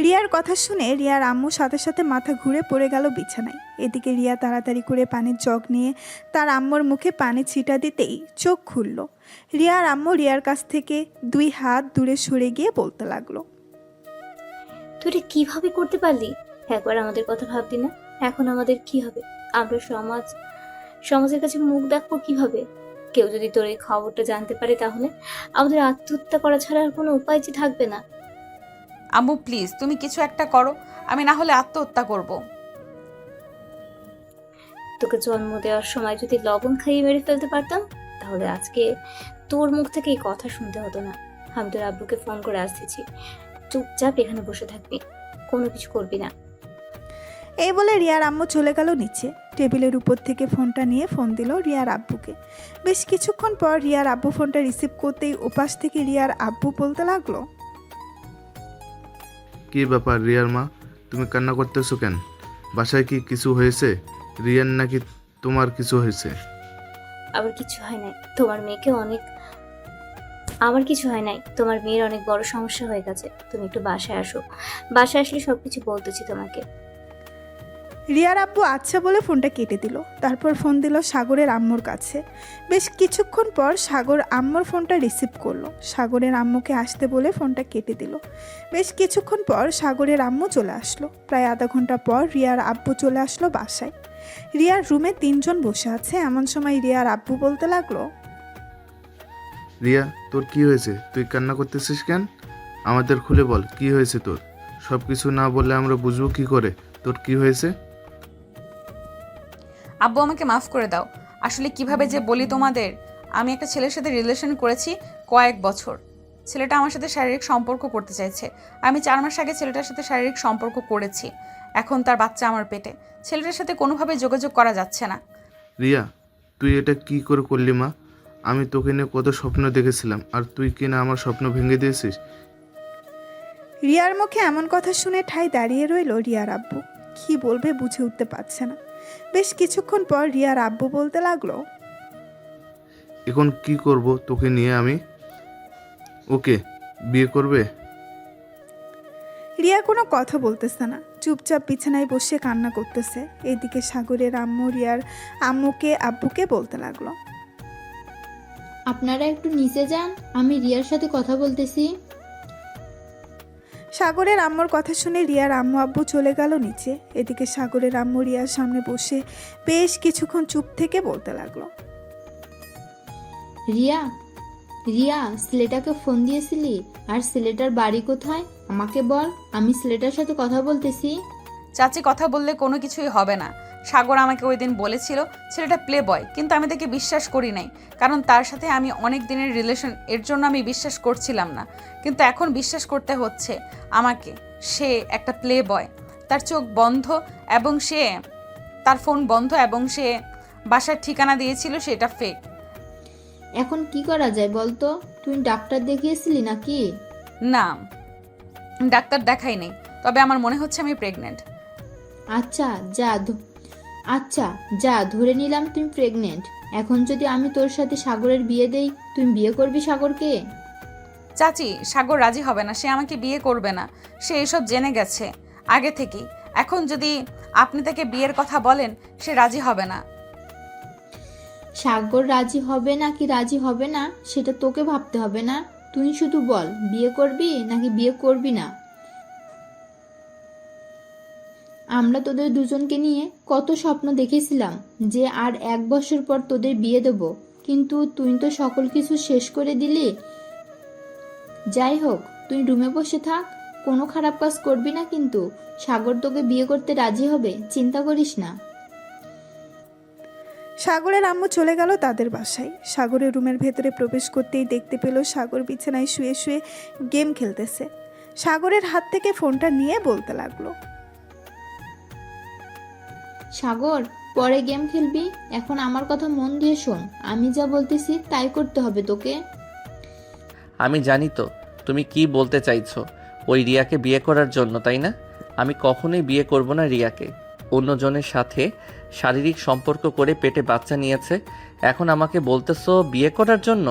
রিয়ার কথা শুনে রিয়ার আম্মু সাথে সাথে মাথা ঘুরে পড়ে গেল বিছানায়। এদিকে রিয়া তাড়াতাড়ি করে পানির জগ নিয়ে তার আম্মুর মুখে পানি ছিটা দিতেই চোখ খুলল। রিয়ার আম্মু রিয়ার কাছ থেকে 2 হাত দূরে সরে গিয়ে বলতে লাগলো। তুই এটা কিভাবে করতে পারলি? একবার আমাদের কথা ভাবলি না? এখন আমাদের কি হবে? আমরা সমাজের কাছে মুখ দেখবো কিভাবে? কেউ যদি তোর এই খবরটা জানতে পারে তাহলে আমাদের আত্মহত্যা করা ছাড়া আর কোনো উপায় যে থাকবে না। আম্মু প্লিজ তুমি কিছু একটা করো, আমি না হলে আত্মহত্যা করব। তোকে জন্ম দেওয়ার সময় যদি লবণ খাইয়ে মেরে ফেলতে পারতাম তাহলে আজকে তোর মুখ থেকে এই কথা শুনতে হতো না। আমি তোর আব্বুকে ফোন করে আসতেছি, চুপচাপ এখানে বসে থাকবি, কোনো কিছু করবি না। এই বলে রিয়ার আম্মু চলে গেল নিচে। টেবিলের উপর থেকে ফোনটা নিয়ে ফোন দিল রিয়ার আব্বুকে। বেশ কিছুক্ষণ পর রিয়ার আব্বু ফোনটা রিসিভ করতেই ওপাশ থেকে রিয়ার আব্বু বলতে লাগলো। কি ব্যাপার রিয়ার মা, তুমি কান্না করতেছো কেন? বাসায় কি কিছু হয়েছে? রিয়ার নাকি তোমার কিছু হয়েছে? আবার কিছু হয় নাই, তোমার মেয়েকে অনেক আমার কিছু হয় নাই, তোমার মেয়ের অনেক বড় সমস্যা হয়ে গেছে। তুমি একটু বাসায় আসো, বাসায় আসলে সবকিছু বলতেছি তোমাকে। রিয়ার আব্বু আচ্ছা বলে ফোনটা কেটে দিল। তারপর ফোন দিল সাগরের আম্মুর কাছে। বেশ কিছুক্ষণ পর সাগর আম্মুর ফোনটা রিসিভ করলো। সাগরের আম্মুকে আসতে বলে ফোনটা কেটে দিল। বেশ কিছুক্ষণ পর সাগরের আম্মু চলে আসলো। প্রায় আধা ঘন্টা পর রিয়ার আব্বু চলে আসলো বাসায়। রিয়ার রুমে 3 জন বসে আছে। এমন সময় রিয়ার আব্বু বলতে লাগলো। রিয়া তোর কি হয়েছে? তুই কান্না করতেছিস কেন? আমাদের খুলে বল কি হয়েছে তোর। সব কিছু না বললে আমরা বুঝবো কি করে তোর কি হয়েছে। আব্বু আমাকে মাফ করে দাও। আসলে কিভাবে যে বলি তোমাদের, আমি একটা ছেলের সাথে রিলেশন করেছি কয়েক বছর। ছেলেটা আমার সাথে শারীরিক সম্পর্ক করতে চাইছে। আমি 4 মাস আগে ছেলেটার সাথে শারীরিক সম্পর্ক করেছি। এখন তার বাচ্চা আমার পেটে। ছেলেটার সাথে কোনোভাবে যোগাযোগ করা যাচ্ছে না। রিয়া তুই এটা কি করে করলি মা? আমি তোকে নিয়ে কত স্বপ্ন দেখেছিলাম আর তুই কি না আমার স্বপ্ন ভেঙে দিয়েছিস। রিয়ার মুখে এমন কথা শুনে ঠাই দাঁড়িয়ে রইল রিয়ার আব্বু। কি বলবে বুঝে উঠতে পারছে না। বেশ কিছুক্ষণ পর রিয়ার আব্বু বলতে লাগলো। এখন কি করব তোকে নিয়ে আমি? ওকে বিয়ে করবে? রিয়া কোনো কথা বলতেছে না, চুপচাপ বিছানায় বসে কান্না করতেছে। এদিকে সাগরের আম্মু রিয়ার আব্বুকে বলতে লাগলো। আপনারা একটু নিচে যান, আমি রিয়ার সাথে কথা বলতেছি। সাগরের আম্মুর কথা শুনে রিয়ার আম্মু আব্বু চলে গেল নিচে। এদিকে সাগরের আম্মু রিয়ার সামনে বসে বেশ কিছুক্ষণ চুপ থেকে বলতে লাগলো। রিয়া রিয়া ছেলেটাকে ফোন দিয়েছিলি? আর ছেলেটার বাড়ি কোথায় আমাকে বল, আমি ছেলেটার সাথে কথা বলতেছি। চাচি কথা বললে কোনো কিছুই হবে না। সাগর আমাকে ওই দিন বলেছিল ছেলেটা প্লে বয়, কিন্তু আমি তাকে বিশ্বাস করি নাই, কারণ তার সাথে আমি অনেক দিনের রিলেশন, এর জন্য আমি বিশ্বাস করছিলাম না। কিন্তু এখন বিশ্বাস করতে হচ্ছে আমাকে, সে একটা প্লে বয়। তার চোখ বন্ধ এবং তার ফোন বন্ধ এবং সে বাসার ঠিকানা দিয়েছিল সেটা ফেক। এখন কি করা যায় বলতো? তুই ডাক্তার দেখিয়েছিলি নাকি? না, ডাক্তার দেখাই নেই, তবে আমার মনে হচ্ছে আমি প্রেগনেন্ট। আচ্ছা যা ধরে নিলাম তুই প্রেগনেন্ট। এখন যদি আমি তোর সাথে সাগরের বিয়ে দেই, তুই বিয়ে করবি সাগরকে? চাচি সাগর রাজি হবে না, সে আমাকে বিয়ে করবে না। সে এসব জেনে গেছে আগে থেকেই। এখন যদি আপনি তাকে বিয়ের কথা বলেন, সে রাজি হবে না। সাগর রাজি হবে নাকি রাজি হবে না সেটা তোকে ভাবতে হবে না। তুই শুধু বল বিয়ে করবি নাকি বিয়ে করবি না। আমরা তোদের দুজনকে নিয়ে কত স্বপ্ন দেখেছিলাম যে আর 1 বছর পর তোদের বিয়ে দেব, কিন্তু তুই তো সকল কিছু শেষ করে দিলি। যাই হোক, তুই রুমে বসে থাক, কোনো খারাপ কাজ করবি না, কিন্তু সাগর তোকে বিয়ে করতে রাজি হবে, চিন্তা করিস না। সাগরের আম্মু চলে গেল তাদের বাসায়। সাগরের রুমের ভেতরে প্রবেশ করতেই দেখতে পেল সাগর বিছানায় শুয়ে শুয়ে গেম খেলতেছে। সাগরের হাত থেকে ফোনটা নিয়ে বলতে লাগলো, সাগর, পরে গেম খেলবি, এখন আমার কথা মন দিয়ে শোন। আমি যা বলতেছি তাই করতে হবে তোকে। আমি জানি তো তুমি কি বলতে চাইছো, ওই রিয়াকে বিয়ে করার জন্য, তাই না? আমি কখনোই বিয়ে করব না রিয়াকে। অন্যজনের সাথে শারীরিক সম্পর্ক করে পেটে বাচ্চা নিয়েছে, এখন আমাকে বলতেছো বিয়ে করার জন্য?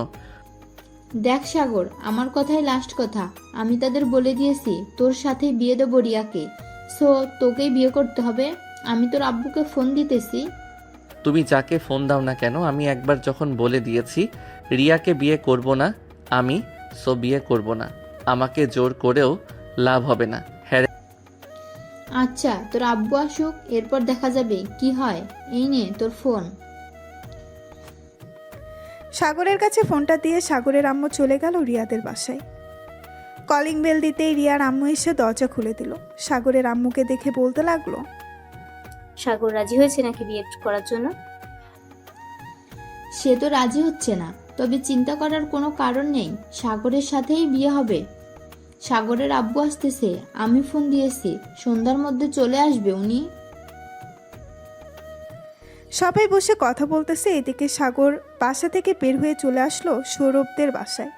দেখ সাগর, আমার কথাই লাস্ট কথা। আমি তাদের বলে দিয়েছি তোর সাথে বিয়ে দেবো রিয়াকে, সো তোকেই বিয়ে করতে হবে। আমি তোর আব্বুকে ফোন দিতেছি। তুমি যাকে ফোন দাও না কেন, আমি একবার যখন বলে দিয়েছি রিয়াকে বিয়ে করব না আমি, সো বিয়ে করব না। আমাকে জোর করেও লাভ হবে না। হ্যাঁ, আচ্ছা, তোর আব্বু আসুক, এরপর দেখা যাবে কি হয়। এই নে তোর ফোন। সাগরের কাছে ফোনটা দিয়ে সাগরের আম্মু চলে গেল রিয়াদের বাসায়। কলিং বেল দিতেই রিয়ার আম্মু এসে দরজা খুলে দিল। সাগরের আম্মুকে দেখে বলতে লাগলো, সাগর রাজি হয়েছে নাকি বিয়ে করার জন্য? সে তো রাজি হচ্ছে না, তবে চিন্তা করার কোনো কারণ নেই, সাগরের সাথেই বিয়ে হবে। সাগরের আব্বু আসতেছে, আমি ফোন দিয়েছি, সন্ধ্যার মধ্যে চলে আসবে উনি। সবাই বসে কথা বলতেছে। এদিকে সাগর বাসা থেকে বের হয়ে চলে আসলো সৌরভদের বাসায়।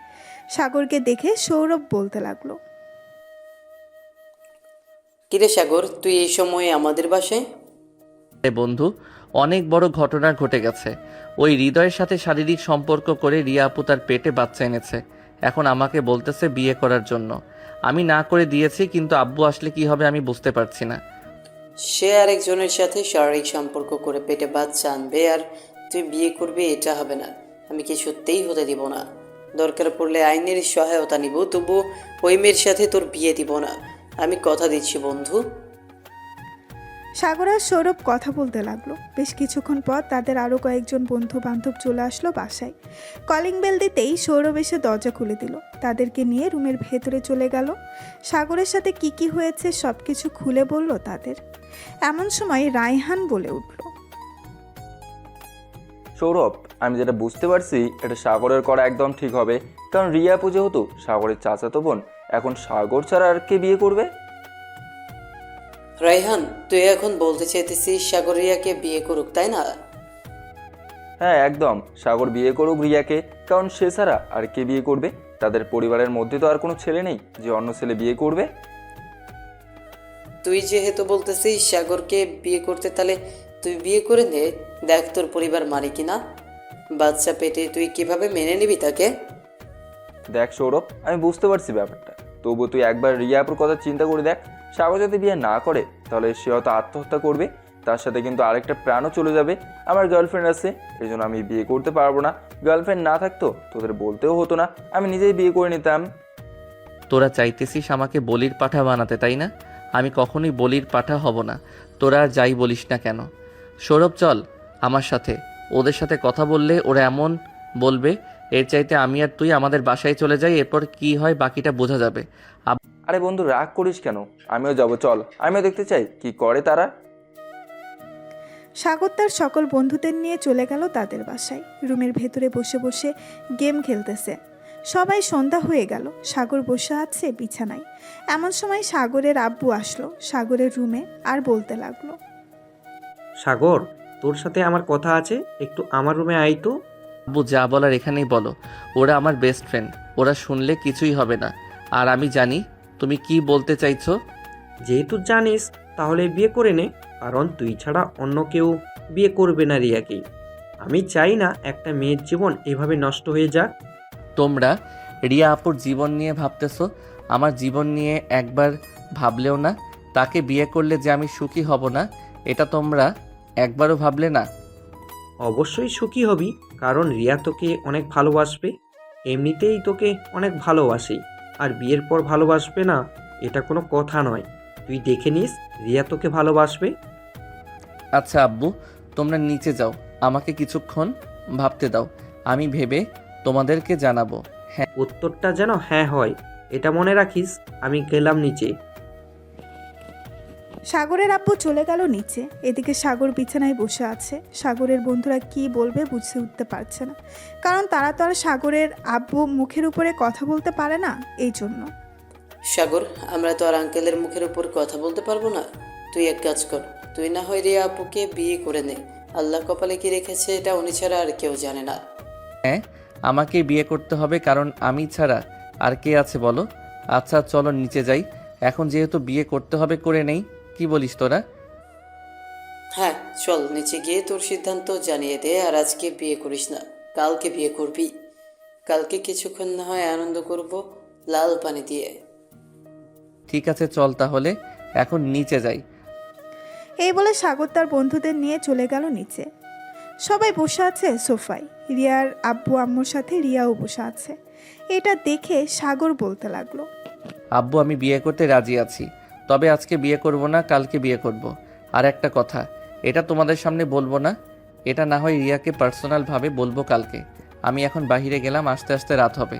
সাগরকে দেখে সৌরভ বলতে লাগলো, কিরে সাগর, তুই এই সময়ে আমাদের বাসায়? বন্ধু, অনেক বড় ঘটনা ঘটে গেছে। ওই হৃদয়ের সাথে শারীরিক সম্পর্ক করে রিয়া আপু তার পেটে বাচ্চা এনেছে, এখন আমাকে বলতেছে বিয়ে করার জন্য। আমি না করে দিয়েছি, কিন্তু আব্বু আসলে কি হবে আমি বুঝতে পারছি না। সে আরেকজনের সাথে শারীরিক সম্পর্ক করে পেটে বাচ্চা আনবে আর তুই বিয়ে করবি, এটা হবে না। আমি কিছুতেই হতে দিব না। দরকার পড়লে আইনের সহায়তা নিব, তবু ওই মেয়ের সাথে তোর বিয়ে দিব না। আমি কথা দিচ্ছি বন্ধু। সাগর আর সৌরভ কথা বলতে লাগলো। বেশ কিছুক্ষণ পর তাদের আরও কয়েকজন বন্ধু বান্ধব চলে আসলো বাসায়। কলিং বেল দিতেই সৌরভ এসে দরজা খুলে দিল। তাদেরকে নিয়ে রুমের ভেতরে চলে গেল। সাগরের সাথে কি কি হয়েছে সব কিছু খুলে বলল তাদের। এমন সময় রায়হান বলে উঠল, সৌরভ, আমি যেটা বুঝতে পারছি এটা সাগরের করা একদম ঠিক হবে, কারণ রিয়া আপু যেহেতু সাগরের চাচাতো বোন, এখন সাগর ছাড়া আর কে বিয়ে করবে? রায়হান, তুই এখন বলতে চাইতেছিস সাগর রিয়াকে বিয়ে করুক, তাই না? হ্যাঁ একদম, সাগর বিয়ে করুক রিয়াকে, কারণ সে ছাড়া আর কে বিয়ে করবে? তাদের পরিবারের মধ্যে তো আর কোনো ছেলে নেই যে অন্য ছেলে বিয়ে করবে। তুই যেহেতু বলতেছিস সাগরকে বিয়ে করতে, তাহলে তুই বিয়ে করে নে, দেখ তোর পরিবার মানে কিনা। বাচ্চা পেটে তুই কিভাবে মেনে নিবি তাকে? দেখ সৌরভ, আমি বুঝতে পারছি ব্যাপারটা, তবু তুই একবার রিয়া আপুর কথা চিন্তা করে দেখ। সাগর যদি বিয়ে না করে তাহলে সে হয়তো আত্মহত্যা করবে, তার সাথে কিন্তু আরেকটা প্রাণও চলে যাবে। আমার গার্লফ্রেন্ড আছে, এই জন্য আমি বিয়ে করতে পারবো না। গার্লফ্রেন্ড না থাকতো তোদের বলতেও হতো না, আমি নিজেই বিয়ে করে নিতাম। তোরা চাইতেছিস আমাকে বলির পাঠা বানাতে, তাই না? আমি কখনোই বলির পাঠা হব না, তোরা আর যাই বলিস না কেন। সৌরভ, চল আমার সাথে। ওদের সাথে কথা বললে ওরা এমন বলবে, এর চাইতে আমি আর তুই আমাদের বাসায় চলে যাই, এরপর কি হয় বাকিটা বোঝা যাবে। আরে বন্ধু, রাগ করিস কেন? আমিও যাবো, চল, আমিও দেখতে চাই কি করে তারা। সাগর তার সকল বন্ধুদের নিয়ে চলে গেল তাদের বাসায়। রুমের ভেতরে বসে বসে গেম খেলতেছে। সবাই সন্ধ্যা হয়ে গেল। সাগর বসে আছে বিছানায়। এমন সময় সাগরের আব্বু আসলো সাগরের রুমে আর বলতে লাগলো, সাগর, তোর সাথে আমার কথা আছে, একটু আমার রুমে আয় তো। আব্বু যা বলার এখানেই বলো, ওরা আমার বেস্ট ফ্রেন্ড, ওরা শুনলে কিছুই হবে না। আর আমি জানি তুমি কি বলতে চাইছো। যেহেতু জানিস তাহলে বিয়ে করে নে, কারণ তুই ছাড়া অন্য কেউ বিয়ে করবে না রিয়াকে। আমি চাই না একটা মেয়ের জীবন এভাবে নষ্ট হয়ে যাক। তোমরা রিয়া আপুর জীবন নিয়ে ভাবতেছো, আমার জীবন নিয়ে একবার ভাবলেও না। তাকে বিয়ে করলে যে আমি সুখী হব না, এটা তোমরা একবারও ভাবলে না। অবশ্যই সুখী হবি, কারণ রিয়া তোকে অনেক ভালোবাসবে। এমনিতেই তোকে অনেক ভালোবাসে, আর বিয়ের পর ভালোবাসবে না এটা কোনো কথা নয়। তুই দেখে নিস, রিয়া তোকে ভালোবাসবে। আচ্ছা আব্বু, তোমরা নিচে যাও, আমাকে কিছুক্ষণ ভাবতে দাও, আমি ভেবে তোমাদেরকে জানাবো। হ্যাঁ, উত্তরটা যেন হ্যাঁ হয়, এটা মনে রাখিস। আমি গেলাম নিচে। সাগরের আব্বু চলে গেল নিচে। এদিকে সাগর বিছানায় বসে আছে। সাগরের বন্ধুরা কি বলবে বুঝে উঠতে পারছে না, কারণ তারা তো আর সাগরের আব্বু মুখের উপরে কথা বলতে পারে না, এই জন্য। সাগর, আমরা তো আর আঙ্কেলের মুখের উপর কথা বলতে পারবো না। তুই এক কাজ কর, তুই না হয় রিয়া আপুকে বিয়ে করে নে। আল্লাহ কপালে কি রেখেছে এটা উনি ছাড়া আর কেউ জানে না। হ্যাঁ, আমাকে বিয়ে করতে হবে, কারণ আমি ছাড়া আর কে আছে বলো? আচ্ছা চলো নিচে যাই, এখন যেহেতু বিয়ে করতে হবে করে নেই, কি বলিস তোরা? হ্যাঁ চল, নিচে গিয়ে তোর সিদ্ধান্ত জানিয়ে দে। আর আজকে বিয়ে করিস না, কালকে বিয়ে করবি। কালকে কিছুক্ষণ না হয় আনন্দ করব লাল পানি দিয়ে। ঠিক আছে চল তাহলে, এখন নিচে যাই। এই বলে সাগর তার বন্ধুদের নিয়ে চলে গেল নিচে। সবাই বসে আছে সোফায়। রিয়ার আব্বু আম্মুর সাথে রিয়াও বসে আছে। এটা দেখে সাগর বলতে লাগলো, আব্বু আমি বিয়ে করতে রাজি আছি, তবে আজকে বিয়ে করব না, কালকে বিয়ে করব। আর একটা কথা, এটা তোমাদের সামনে বলবো না, এটা না হয় রিয়াকে পার্সোনালভাবে বলবো কালকে। আমি এখন বাইরে গেলাম, আস্তে আস্তে রাত হবে।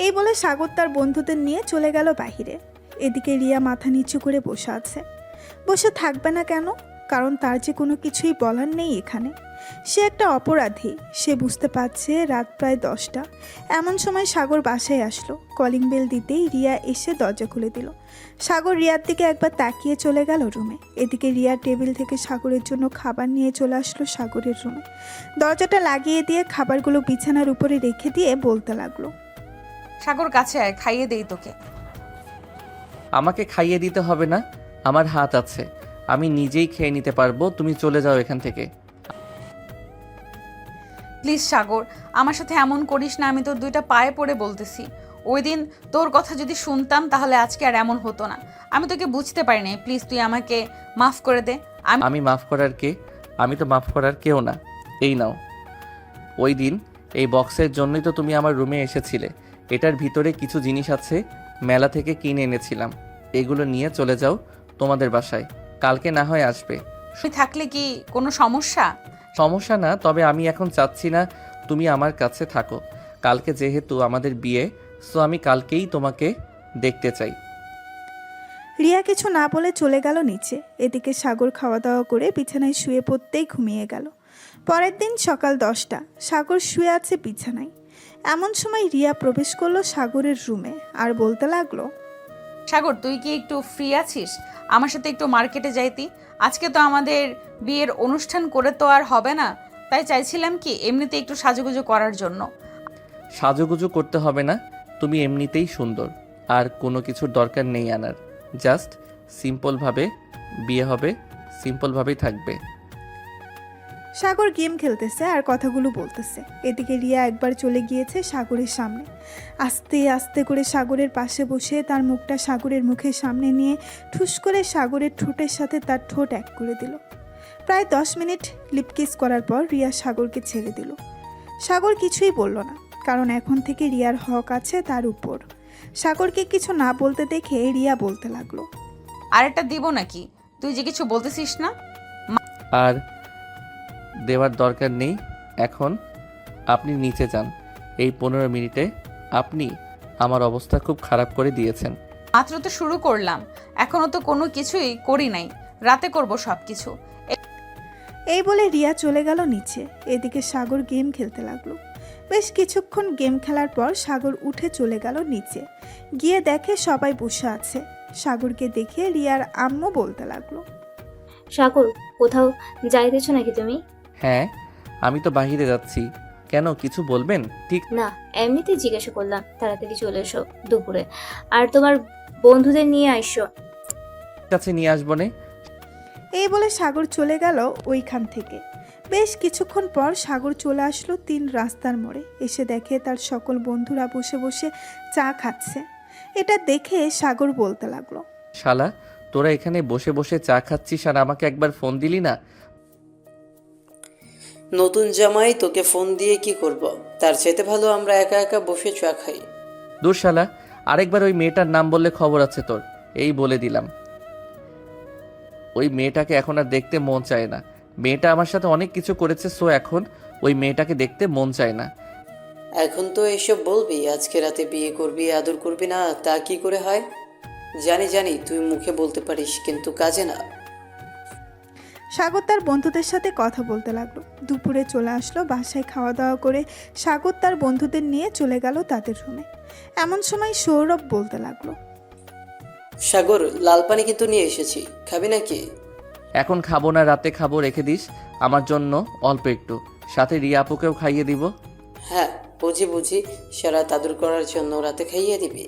এই বলে সাগর তার বন্ধুদের নিয়ে চলে গেল বাহিরে। এদিকে রিয়া মাথা নিচু করে বসে আছে। বসে থাকবে না কেন? কারণ তার যে কোনো কিছুই বলার নেই এখানে। সে একটা অপরাধী। সে বুঝতে পারছে রাত প্রায় 10টা। এমন সময় সাগর বাসায় আসলো। কলিং বেল দিতেই রিয়া এসে দরজা খুলে দিল। সাগর রিয়ার দিকে একবার তাকিয়ে চলে গেল রুমে। এদিকে রিয়া টেবিল থেকে সাগরের জন্য খাবার নিয়ে চলে আসলো সাগরের রুমে। দরজাটা লাগিয়ে দিয়ে খাবারগুলো বিছানার উপরে রেখে দিয়ে বলতে লাগলো, সাগর কাছে আয়, খাইয়ে দেই তোকে। আমাকে খাইয়ে দিতে হবে না, আমার হাত আছে, আমি নিজেই খেয়ে নিতে পারবো। তুমি চলে যাও এখান থেকে। প্লিজ সাগর, আমার সাথে এমন করিস না, আমি তোর 2টা পায়ে পড়ে বলতেছি। ওই দিন তোর কথা যদি শুনতাম তাহলে আজকে আর এমন হতো না। আমি তোকে বুঝতে পারিনি, প্লিজ তুই আমাকে মাফ করে দে। আমি মাফ করার কে? আমি তো মাফ করার কেউ না। এই নাও, ওই দিন এই বক্সের জন্যই তো তুমি আমার রুমে এসেছিলে। এটার ভিতরে কিছু জিনিস আছে, মেলা থেকে কিনে এনেছিলাম। এগুলো নিয়ে চলে যাও তোমাদের বাসায়, কালকে না হয় আসবে। তুই থাকলে কি কোনো সমস্যা? সমস্যা না, তবে আমি এখন চাচ্ছি না তুমি আমার কাছে থাকো। কালকে যেহেতু আমাদের বিয়ে, সো আমি কালকেই তোমাকে দেখতে চাই। রিয়া কিছু না বলে চলে গেল নিচে। এদিকে সাগর খাওয়া দাওয়া করে বিছানায় শুয়ে পড়তেই ঘুমিয়ে গেল। পরের দিন সকাল 10টা। সাগর শুয়ে আছে বিছানায়। এমন সময় রিয়া প্রবেশ করলো সাগরের রুমে আর বলতে লাগলো, সাগর তুই কি একটু ফ্রি আছিস? আমার সাথে একটু মার্কেটে যাইতি। আজকে তো আমাদের বিয়ের অনুষ্ঠান করে তো আর হবে না, তাই চাইছিলাম কি এমনিতে একটু সাজুগুজু করার জন্য। সাজুগুজু করতে হবে না, তুমি এমনিতেই সুন্দর, আর কোনো কিছুর দরকার নেই আনার। জাস্ট সিম্পলভাবে বিয়ে হবে, সিম্পলভাবেই থাকবে। সাগর গেম খেলতেছে আর কথাগুলো বলতেছে। এদিকে রিয়া একবার চলে গিয়েছে সাগরের সামনে। আস্তে আস্তে করে সাগরের পাশে বসে তার মুখটা সাগরের মুখের সামনে নিয়ে ঠুস করে সাগরের ঠোঁটের সাথে তার ঠোঁট এক করে দিল। প্রায় 10 মিনিট লিপকিস করার পর রিয়া সাগরকে ছেড়ে দিল। সাগর কিছুই বলল না, কারণ এখন থেকে রিয়ার হক আছে তার উপর। সাগরকে কিছু না বলতে দেখে রিয়া বলতে লাগলো, আরেকটা দিব নাকি? তুই যে কিছু বলতেছিস না। আর দেওয়ার দরকার নেই। এখন আপনি নিচে যান। এই 15 মিনিটে আপনি আমার অবস্থা খুব খারাপ করে দিয়েছেন। মাত্র তো শুরু করলাম, এখনো তো কোনো কিছুই করি নাই। রাতে করব সব কিছু। এই বলে রিয়া চলে গেল নিচে। এদিকে সাগর গেম খেলতে লাগলো। বেশ কিছুক্ষণ গেম খেলার পর সাগর উঠে চলে গেল নিচে। গিয়ে দেখে সবাই বসে আছে। সাগরকে দেখে রিয়ার আম্মু বলতে লাগলো, সাগর, কোথাও যাইতেছো নাকি তুমি? হ্যাঁ, আমি তো বাইরে যাচ্ছি। কেন, কিছু বলবেন? ঠিক না, এমনিতেই জিজ্ঞাসা করলাম। তাড়াতাড়ি চলে এসো দুপুরে, আর তোমার বন্ধুদের নিয়ে আইসো। কাছে নিয়ে আসবো নে। এই বলে সাগর চলে গেল ওইখান থেকে। বেশ কিছুক্ষণ পর সাগর চলে আসলো 3 রাস্তার মোড়ে। এসে দেখে তার সকল বন্ধুরা বসে বসে চা খাচ্ছে। এটা দেখে সাগর বলতে লাগলো, শালা, তোরা এখানে বসে বসে চা খাচ্ছিস আর আমাকে একবার ফোন দিলি না? নতুন জামাই তোকে ফোন দিয়ে কি করব? তার চাইতে ভালো আমরা একা একা বসে চা খাই। দূর শালা, আরেকবার ওই মেয়েটার নাম বললে খবর আছে তোর, এই বলে দিলাম। ওই মেয়েটাকে এখন আর দেখতে মন চায় না। মেয়েটা আমার সাথে অনেক কিছু করেছে, সো এখন ওই মেয়েটাকে দেখতে মন চায় না। এখন তো এসব বলবি, আজকে রাতে বিয়ে করবি, আদর করবি না, তা কি করে হয়? জানি জানি তুই মুখে বলতে পারিস, কিন্তু কাজে না। সাগর তার বন্ধুদের সাথে কথা বলতে লাগলো। দুপুরে চলে আসলো বাসায়, খাওয়া দাওয়া করে সাগর তার বন্ধুদের নিয়ে চলে গেল তাদের রুমে। এমন সময় সৌরভ বলতে লাগলো, সাগর, লাল পানি কিন্তু নিয়ে এসেছি, খাবি নাকি? এখন খাবো না, রাতে খাবো, রেখে দিস আমার জন্য অল্প একটু, সাথে রিয়া আপুকেও খাইয়ে দিব। হ্যাঁ, বুঝি বুঝি, সারা আদর করার জন্য রাতে খাইয়ে দিবি।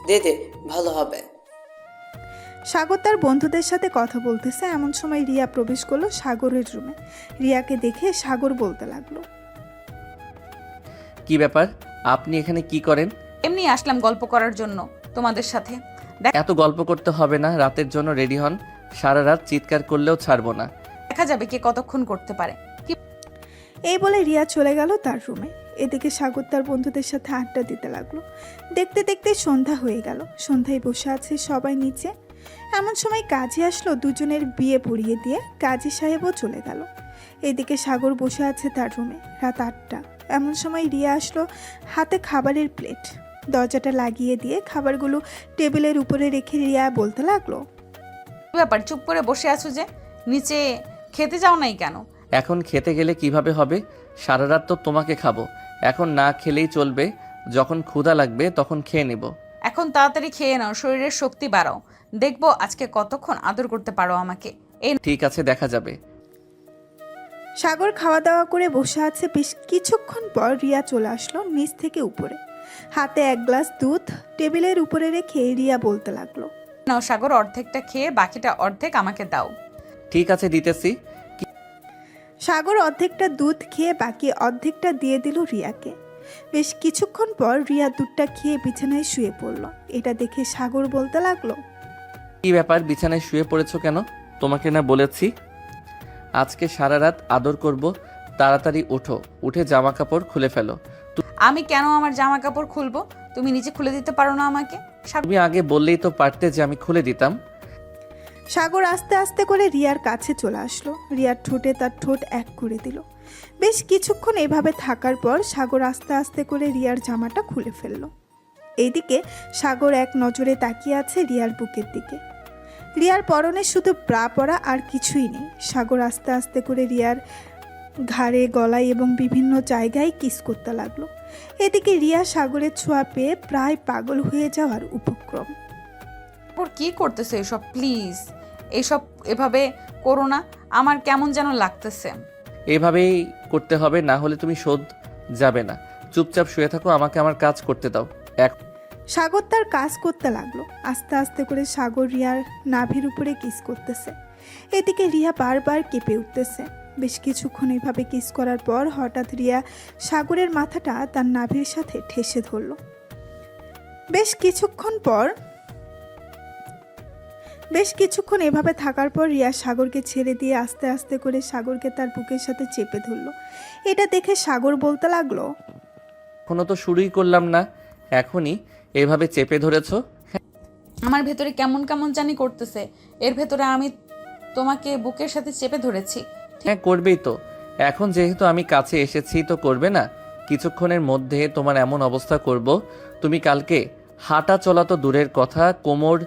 দে দে, ভালো হবে। সাগর তার বন্ধুদের সাথে কথা বলতেছে। এমন সময় রিয়া প্রবেশ করলো সাগরের রুমে। রিয়াকে দেখে সাগর বলতে লাগলো, কি ব্যাপার, আপনি এখানে কি করেন? এমনি আসলাম গল্প করার জন্য তোমাদের সাথে। এত গল্প করতে হবে না, রাতের জন্য রেডি হন, সারা রাত চিৎকার করলেও ছাড়বো না। দেখা যাবে কে কতক্ষণ করতে পারে। এই বলে রিয়া চলে গেল তার রুমে। এদিকে সাগর তার বন্ধুদের সাথে আড্ডা দিতে লাগলো। দেখতে দেখতে সন্ধ্যা হয়ে গেল। সন্ধ্যায় বসে আছে সবাই নিচে। এমন সময় কাজী আসলো, দুজনের বিয়ে পড়িয়ে দিয়ে কাজী সাহেবও চলে গেল। এদিকে সাগর বসে আছে তার রুমে। রাত 8টা। এমন সময় রিয়া আসলো, হাতে খাবারের প্লেট। দরজাটা লাগিয়ে দিয়ে খাবারগুলো টেবিলের উপরে রেখে রিয়া বলতে লাগলো, কি ব্যাপার, চুপ করে বসে আছো যে? নিচে খেতে যাও নাই কেন? এখন খেতে গেলে কিভাবে হবে? সারা রাত তো তোমাকে খাবো, এখন না খেলেই চলবে, যখন ক্ষুধা লাগবে তখন খেয়ে নেব। এখন তাড়াতাড়ি খেয়ে নাও, শরীরের শক্তি বাড়াও, দেখবো আজকে কতক্ষণ আদর করতে পারো আমাকে। ঠিক আছে, দেখা যাবে। সাগর খাওয়া দাওয়া করে বসে আছে। বেশ কিছুক্ষণ পর রিয়া চলে আসলো নিচ থেকে উপরে। হাতে 1 গ্লাস দুধ টেবিলের উপরে রেখে রিয়া বলতে লাগলো, নাও সাগর, অর্ধেকটা খেয়ে বাকিটা অর্ধেক আমাকে দাও। ঠিক আছে, দিতেছি। সাগর অর্ধেকটা দুধ খেয়ে বাকি অর্ধেকটা দিয়ে দিল রিয়াকে। বেশ কিছুক্ষণ পর রিয়া দুধটা খেয়ে বিছানায় শুয়ে পড়ল। এটা দেখে সাগর বলতে লাগলো, কি ব্যাপার, বিছানায় শুয়ে পড়েছো কেন? তোমাকে না বলেছি আজকে সারা রাত আদর করব, তাড়াতাড়ি ওঠো, উঠে জামা কাপড় খুলে ফেলো। আমি কেন আমার জামা কাপড় খুলবো? তুমি নিচে খুলে দিতে পারো না আমাকে? তুমি আগে বললেই তো পারতে যে আমি খুলে দিতাম। সাগর আস্তে আস্তে করে রিয়ার কাছে চলে আসলো। রিয়ার ঠোঁটে তার ঠোঁট এক করে দিল। বেশ কিছুক্ষণ এভাবে থাকার পর সাগর আস্তে আস্তে করে রিয়ার জামাটা খুলে ফেলল। এইদিকে সাগর এক নজরে তাকিয়ে আছে রিয়ার বুকের দিকে। রিয়ার পরনে শুধু ব্রা পরা, আর কিছুই নেই। সাগর আস্তে আস্তে করে রিয়ার ঘাড়ে, গলায় এবং বিভিন্ন জায়গায় কিস করতে লাগলো। এদিকে রিয়া সাগরের ছোঁয়া পেয়ে প্রায় পাগল হয়ে যাওয়ার উপক্রম। ওর কি করতেছে এসব? প্লিজ এসব এভাবে করো না, আমার কেমন যেন লাগতেছে। এভাবেই করতে হবে, না হলে তুমি শোধ যাবে না। চুপচাপ শুয়ে থাকো, আমাকে আমার কাজ করতে দাও। সাগর তার কাজ করতে লাগলো। আস্তে আস্তে করে সাগর রিয়ার নাভির উপরে কিস করতেছে। এদিকে রিয়া বারবার কেঁপে উঠতেছে। বেশ কিছুক্ষণ এইভাবে কিস করার পর হঠাৎ রিয়া সাগরের মাথাটা তার নাভির সাথে ঠেসে ধরল। বেশ কিছুক্ষণ এভাবে থাকার পর রিয়া সাগরকে ছেড়ে দিয়ে আস্তে আস্তে করে সাগরকে তার বুকের সাথে চেপে ধরল। এটা দেখে সাগর বলতে লাগলো, এখনো তো শুরুই করলাম না, এখনই এভাবে চেপে ধরেছো? আমার ভেতরে কেমন কেমন জানি করতেছে। এর ভেতরে আমি তোমাকে বুকের সাথে চেপে ধরেছি। হ্যাঁ, করবেই তো। এখন যেহেতু আমি কাছে এসেছি তো করবে না? কিছুক্ষণের মধ্যে তোমার এমন অবস্থা করব, তুমি কালকে হাঁটা চলা তো দূরের কথা, কোমর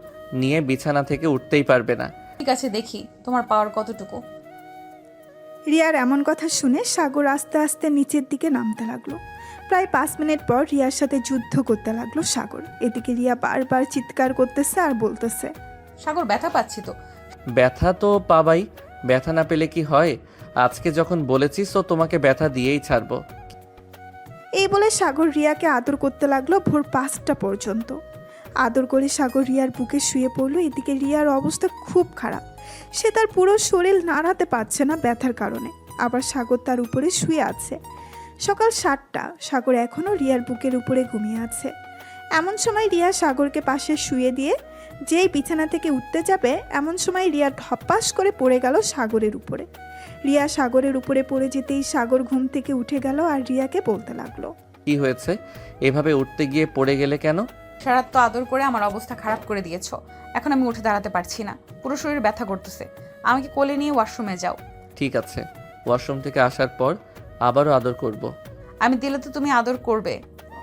নিয়ে বিছানা থেকে উঠতেই পারবে না। ঠিক আছে, দেখি তোমার পাওয়ার কতটুকু। রিয়ার এমন কথা শুনে সাগর আস্তে আস্তে নিচের দিকে নামতে লাগলো। প্রায় 5 মিনিট পর রিয়ার সাথে যুদ্ধ করতে লাগলো সাগর। এদিকে রিয়া বারবার চিৎকার করতেছে আর বলতেছে, সাগর ব্যথা পাচ্ছি তো। ব্যথা তো পাবাই, ব্যথা না পেলে কি হয়? আজকে যখন বলেছিস তো তোমাকে ব্যথা দিয়েই ছাড়বো। এই বলে সাগর রিয়াকে আদর করতে লাগলো ভোর 5টা পর্যন্ত। আদর করে সাগর রিয়ার বুকে শুয়ে পড়লো। এদিকে রিয়ার অবস্থা খুব খারাপ। সে তার পুরো শরীর নাড়াতে পারছে না ব্যথার কারণে। আবার সাগর তার উপরে শুয়ে আছে। সকাল 7টা। সাগর এখনও রিয়ার বুকের উপরে ঘুমিয়ে আছে। এমন সময় রিয়া সাগরকে পাশে শুয়ে দিয়ে যেই বিছানা থেকে উঠতে যাবে, এমন সময় রিয়া ধপাস করে পড়ে গেল সাগরের উপরে। রিয়া সাগরের উপরে পড়ে যেতেই সাগর ঘুম থেকে উঠে গেল আর রিয়াকে বলতে লাগলো, কি হয়েছে? এভাবে উঠতে গিয়ে পড়ে গেলে কেন? সারাত তো আদর করে আমার অবস্থা খারাপ করে দিয়েছো। এখন আমি উঠে দাঁড়াতে পারছি না, পুরো শরীর ব্যথা করতেছে। আমাকে কোলে নিয়ে ওয়াশরুমে যাও। ঠিক আছে, ওয়াশরুম থেকে আসার পর আবারও আদর করব। আমি দিলে তো তুমি আদর করবে,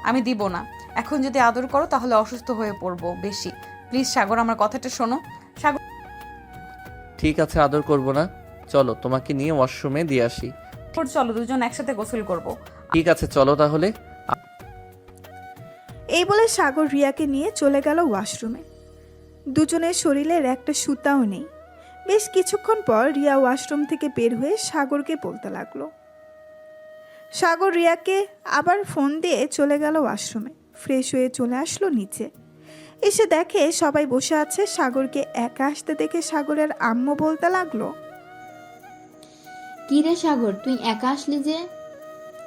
আমি দিব না। এখন যদি আদর করো তাহলে অসুস্থ হয়ে পড়বো বেশি। প্লিজ সাগর, আমার কথাটা শোনো। সাগর, ঠিক আছে, আদর করব না। চলো তোমাকে নিয়ে ওয়াশরুমে দিয়ে আসি। চলো দুজন একসাথে গোসল করব। ঠিক আছে, চলো তাহলে। এই বলে সাগর রিয়াকে নিয়ে চলে গেল ওয়াশরুমে। দুজনের শরীরের একটা সুতাও নেই। বেশ কিছুক্ষণ পর রিয়া ওয়াশরুম থেকে বের হয়ে সাগরকে বলতে লাগলো। সাগর রিয়াকে আবার ফোন দিয়ে চলে গেল ওয়াশরুমে। ফ্রেশ হয়ে চলে আসলো নিচে। এসে দেখে সবাই বসে আছে। সাগরকে একা আসতে দেখে সাগরের আম্মু বলতে লাগলো, কি রে সাগর তুই একা আসলি যে?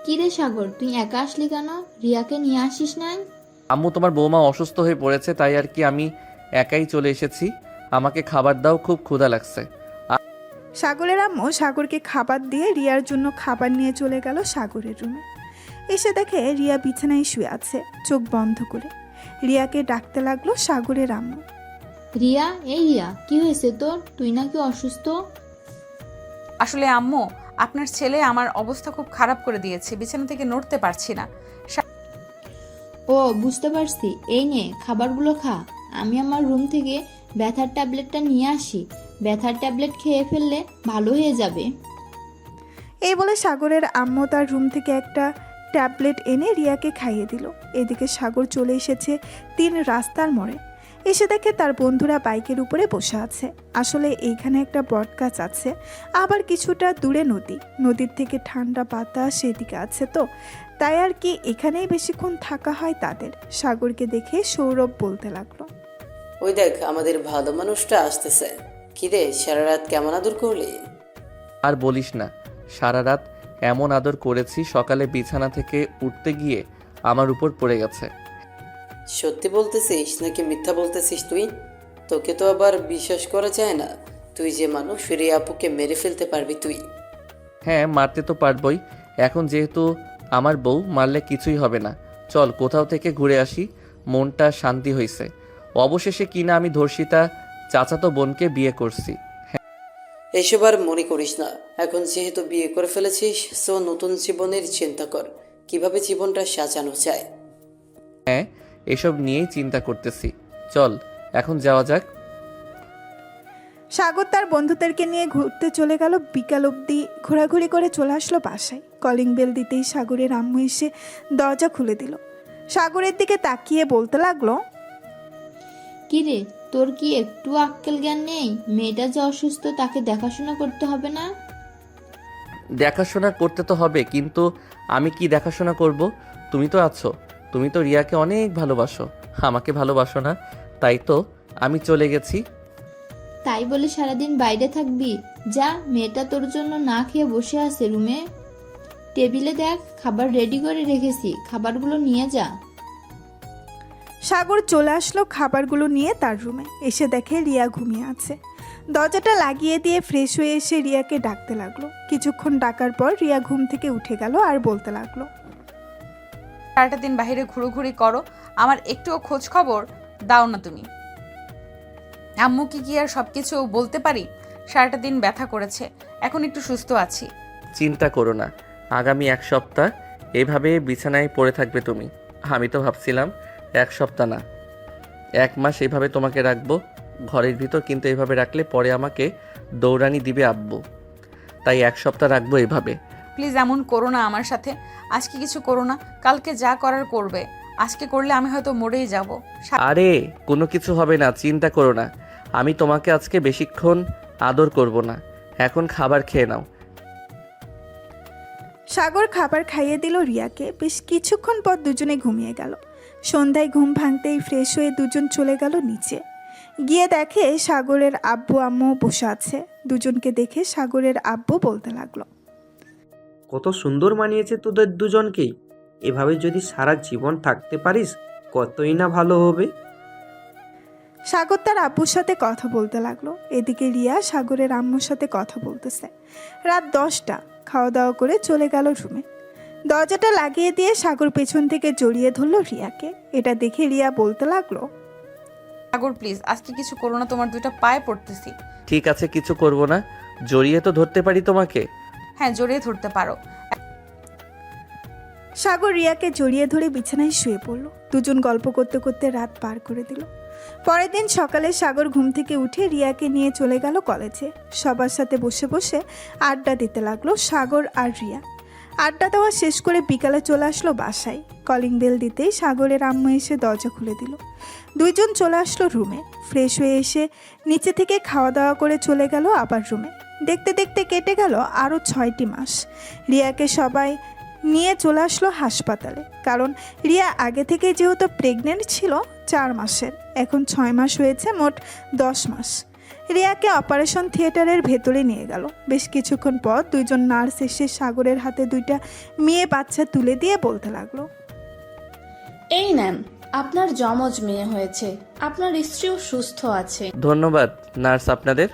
কি রে সাগর তুই একা আসলি কেন? রিয়াকে নিয়ে আসিস নাই? আম্মু, তোমার বৌমা অসুস্থ হয়ে পড়েছে, তাই আর কি আমি একাই চলে এসেছি। আমাকে খাবার দাও, খুব ক্ষুধা লাগছে। সাগরের আম্মু সাগরকে খাবার দিয়ে রিয়ার জন্য খাবার নিয়ে চলে গেল সাগরের রুমে। এসে দেখে রিয়া বিছানায় শুয়ে আছে চোখ বন্ধ করে। রিয়াকে ডাকতে লাগলো সাগরের আম্মু। রিয়া, এই রিয়া, কি হয়েছে তোর? তুই নাকি অসুস্থ? আসলে আম্মু, আপনার ছেলে আমার অবস্থা খুব খারাপ করে দিয়েছে, বিছানা থেকে নড়তে পারছি না। ও বুঝতে পারছি, এই নে খাবারগুলো খা। আমি আমার রুম থেকে ব্যথার ট্যাবলেটটা নিয়ে আসি। ব্যথার ট্যাবলেট খেয়ে ফেললে ভালো হয়ে যাবে। এই বলে সাগরের আম্মু তার রুম থেকে একটা ট্যাবলেট এনে রিয়াকে খাইয়ে দিল। এদিকে সাগর চলে এসেছে 3 রাস্তার মোড়ে। এসে দেখে তার বন্ধুরা বাইকের উপরে বসে আছে। আসলে এইখানে একটা বটগাছ আছে, আবার কিছুটা দূরে নদী। নদীর থেকে ঠান্ডা বাতাস সেদিকে আছে, তো তাই আর কি এখানেই বেশিক্ষণ থাকা হয় তাদের। সাগরকে দেখে সৌরভ বলতে লাগলো, ওই দেখ, আমাদের ভালো মানুষটা আসতেছে। কি রে, সারা রাত কেমন আদর করলি? আর বলিস না, সারা রাত এমন আদর করেছি, সকালে বিছানা থেকে উঠতে গিয়ে আমার উপর পড়ে গেছে। সত্যি বলতেছিস নাকি মিথ্যা বলতেছিস তুই? তোকে তো আবার বিশ্বাস করা যায় না। তুই যে মানুষ, রিয়া আপুকে মেরে ফেলতে পারবি তুই? হ্যাঁ, মারতে তো পারবই। এখন যেহেতু আমার বউ, মারলে কিছুই হবে না। চল কোথাও থেকে ঘুরে আসি, মনটা শান্তি হয়েছে। অবশেষে কিনা আমি ধর্ষিতা চাচাতো বোনকে বিয়ে করছি। এসব আর মনে করিস না। এখন যেহেতু বিয়ে করে ফেলেছিস, সো নতুন জীবনের চিন্তা কর, কিভাবে জীবনটা সাজানো যায়। হ্যাঁ, এসব নিয়েই চিন্তা করতেছি। চল এখন যাওয়া যাক। সাগর তার বন্ধুদেরকে নিয়ে ঘুরতে চলে গেল। বিকাল অবধি ঘোরাঘুরি করে চলে আসলো বাসায়। কলিং বেল দিতেই সাগরের আম্মু এসে দরজা খুলে দিল। সাগরের দিকে তাকিয়ে বলতে লাগলো, কি রে, তোর কি একটু আক্কেল জ্ঞান নেই? মেয়েটা যে অসুস্থ, তাকে দেখাশোনা করতে হবে না? দেখাশোনা করতে তো হবে, কিন্তু আমি কি দেখাশোনা করব? তুমি তো আছো, তুমি তো রিয়াকে অনেক ভালোবাসো, আমাকে ভালোবাসো না, তাই তো আমি চলে গেছি। তাই বলে সারাদিন বাইরে থাকবি? যা, মেয়েটা তোর জন্য না খেয়ে বসে আছে রুমে। টেবিলে দেখ, খাবার রেডি করে রেখেছি, খাবারগুলো নিয়ে যা। সাগর চলে আসলো খাবারগুলো নিয়ে তার রুমে। এসে দেখে রিয়া ঘুমিয়ে আছে। দরজাটা লাগিয়ে দিয়ে ফ্রেশ হয়ে এসে রিয়াকে ডাকতে লাগলো। কিছুক্ষণ ডাকার পর রিয়া ঘুম থেকে উঠে গেল আর বলতে লাগলো, সারাটা দিন বাইরে ঘুরোঘুরি করো, আমার একটুও খোঁজ খবর দাও না তুমি। আম্মুকে কি আর সবকিছু বলতে পারি? সারাটা দিন ব্যথা করেছে, এখন একটু সুস্থ আছি। চিন্তা করো না, আগামী 1 সপ্তাহ এভাবে বিছানায় পড়ে থাকবে তুমি। আমি তো ভাবছিলাম 1 সপ্তাহ না, 1 মাস এইভাবে তোমাকে রাখবো ঘরের ভিতর, কিন্তু এইভাবে রাখলে পরে আমাকে দৌড়ানি দিবে আব্বু, তাই 1 সপ্তাহ রাখবো এভাবে। প্লিজ এমন করো না আমার সাথে। আজকে কিছু করো না, কালকে যা করার করবে। আজকে করলে আমি হয়তো মরেই যাব। আরে কোনো কিছু হবে না, চিন্তা করো না। আমি তোমাকে আজকে বেশিক্ষণ আদর করব না, এখন খাবার খেয়ে নাও। সাগর খাবার খাইয়ে দিল রিয়াকে। বেশ কিছুক্ষণ পর দুজনে ঘুমিয়ে গেল। সন্ধ্যায় ঘুম ভাঙতেই ফ্রেশ হয়ে দুজন চলে গেল নিচে। গিয়ে দেখে সাগরের আব্বু আম্মু বসে আছে। দুজনকে দেখে সাগরের আব্বু বলতে লাগলো, কত সুন্দর মানিয়েছে তোদের দুজনকেই। এভাবে যদি সারা জীবন থাকতে পারিস, কতই না ভালো হবে। সাগর তার আব্বুর সাথে কথা বলতে লাগলো। এদিকে রিয়া সাগরের আম্মুর সাথে কথা বলতেছে। রাত 10টা। খাওয়া দাওয়া করে চলে গেল রুমে। দরজাটা লাগিয়ে দিয়ে সাগর পেছন থেকে জড়িয়ে ধরলো রিয়াকে। এটা দেখে রিয়া বলতে লাগলো, সাগর প্লিজ আজকে কিছু করো না, তোমার দুইটা পায়ে পড়তেছি। ঠিক আছে, কিছু করব না। জড়িয়ে তো ধরতে পারি তোমাকে। হ্যাঁ, জড়িয়ে ধরতে পারো। সাগর রিয়াকে জড়িয়ে ধরে বিছানায় শুয়ে পড়ল। দুজন গল্প করতে করতে রাত পার করে দিল। পরের দিন সকালে সাগর ঘুম থেকে উঠে রিয়াকে নিয়ে চলে গেল কলেজে। সবার সাথে বসে বসে আড্ডা দিতে লাগলো সাগর আর রিয়া। আড্ডা দেওয়া শেষ করে বিকালে চলে আসলো বাসায়। কলিং বেল দিতেই সাগরের আম্মু এসে দরজা খুলে দিল। দুইজন চলে আসলো রুমে। ফ্রেশ হয়ে এসে নিচে থেকে খাওয়া দাওয়া করে চলে গেল আবার রুমে। দেখতে দেখতে কেটে গেল আরও 6টি মাস। রিয়াকে সবাই নিয়ে চলে আসলো হাসপাতালে, কারণ রিয়া আগে থেকে যেহেতু প্রেগনেন্ট ছিল 4 মাসের, এখন 6 মাস হয়েছে, মোট 10 মাস। রিয়াকে অপারেশন থিয়েটারের ভেতরে নিয়ে গেল। বেশ কিছুক্ষণ পর দুইজন নার্স এসে সাগরের হাতে 2টা মেয়ে বাচ্চা তুলে দিয়ে বলতে লাগলো, এই নেন, আপনার যমজ মেয়ে হয়েছে, আপনার স্ত্রীও সুস্থ আছে। ধন্যবাদ নার্স আপনাদের।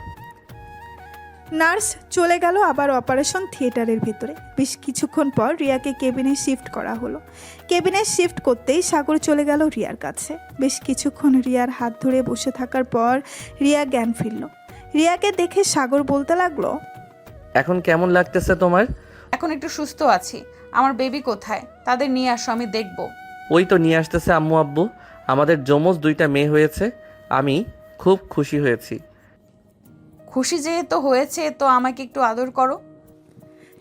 নার্স চলে গেল আবার অপারেশন থিয়েটারের ভিতরে। বেশ কিছুক্ষণ পর রিয়াকে কেবিনে শিফট করা হলো। কেবিনে শিফট করতেই সাগর চলে গেল রিয়ার কাছে। বেশ কিছুক্ষণ রিয়ার হাত ধরে বসে থাকার পর রিয়া জ্ঞান ফিরল। রিয়াকে দেখে সাগর বলতে লাগলো, এখন কেমন লাগতেছে তোমার? এখন একটু সুস্থ আছি। আমার বেবি কোথায়? তাদের নিয়ে আসো, আমি দেখব। ওই তো নিয়ে আসতেছে আম্মু আব্বু। আমাদের যমজ 2টা মেয়ে হয়েছে। আমি খুব খুশি হয়েছি। খুশি যেহেতু হয়েছে তো আমাকে একটু আদর করো।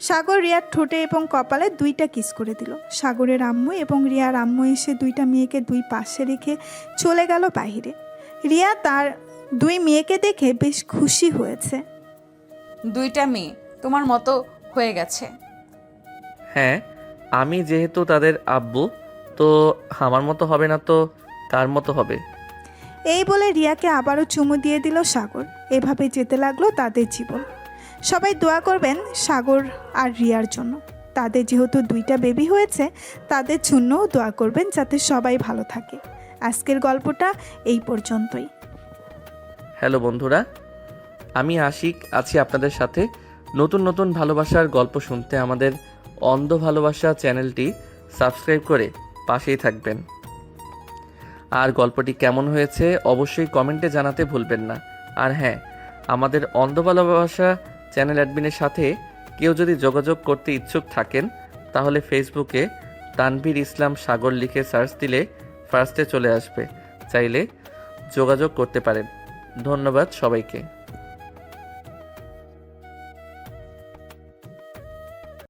সাগর রিয়ার ঠোঁটে এবং কপালে 2টা কিস করে দিল। সাগরের আম্মু এবং রিয়ার আম্মু এসে 2টা মেয়েকে 2 পাশে রেখে চলে গেল বাইরে। রিয়া তার 2 মেয়েকে দেখে বেশ খুশি হয়েছে। 2টা মেয়ে তোমার মতো হয়ে গেছে। হ্যাঁ, আমি যেহেতু তাদের আব্বু, তো আমার মতো হবে না তো কার মতো হবে? এই বলে রিয়াকে আবারও চুমু দিয়ে দিল সাগর। এভাবে যেতে লাগলো তাদের জীবন। সবাই দোয়া করবেন সাগর আর রিয়ার জন্য। তাদের যেহেতু 2টা বেবি হয়েছে, তাদের জন্যও দোয়া করবেন যাতে সবাই ভালো থাকে। আজকের গল্পটা এই পর্যন্তই। হ্যালো বন্ধুরা, আমি আশিক আছি আপনাদের সাথে। নতুন নতুন ভালোবাসার গল্প শুনতে আমাদের অন্ধ ভালোবাসা চ্যানেলটি সাবস্ক্রাইব করে পাশেই থাকবেন। আর গল্পটি কেমন হয়েছে অবশ্যই কমেন্টে জানাতে ভুলবেন না। আর হ্যাঁ, আমাদের অন্ধ ভালোবাসা চ্যানেল অ্যাডমিনের সাথে কেউ যদি যোগাযোগ করতে ইচ্ছুক থাকেন, তাহলে ফেসবুকে তানভীর ইসলাম সাগর লিখে সার্চ দিলে ফার্স্টে চলে আসবে। চাইলে যোগাযোগ করতে পারেন। ধন্যবাদ সবাইকে।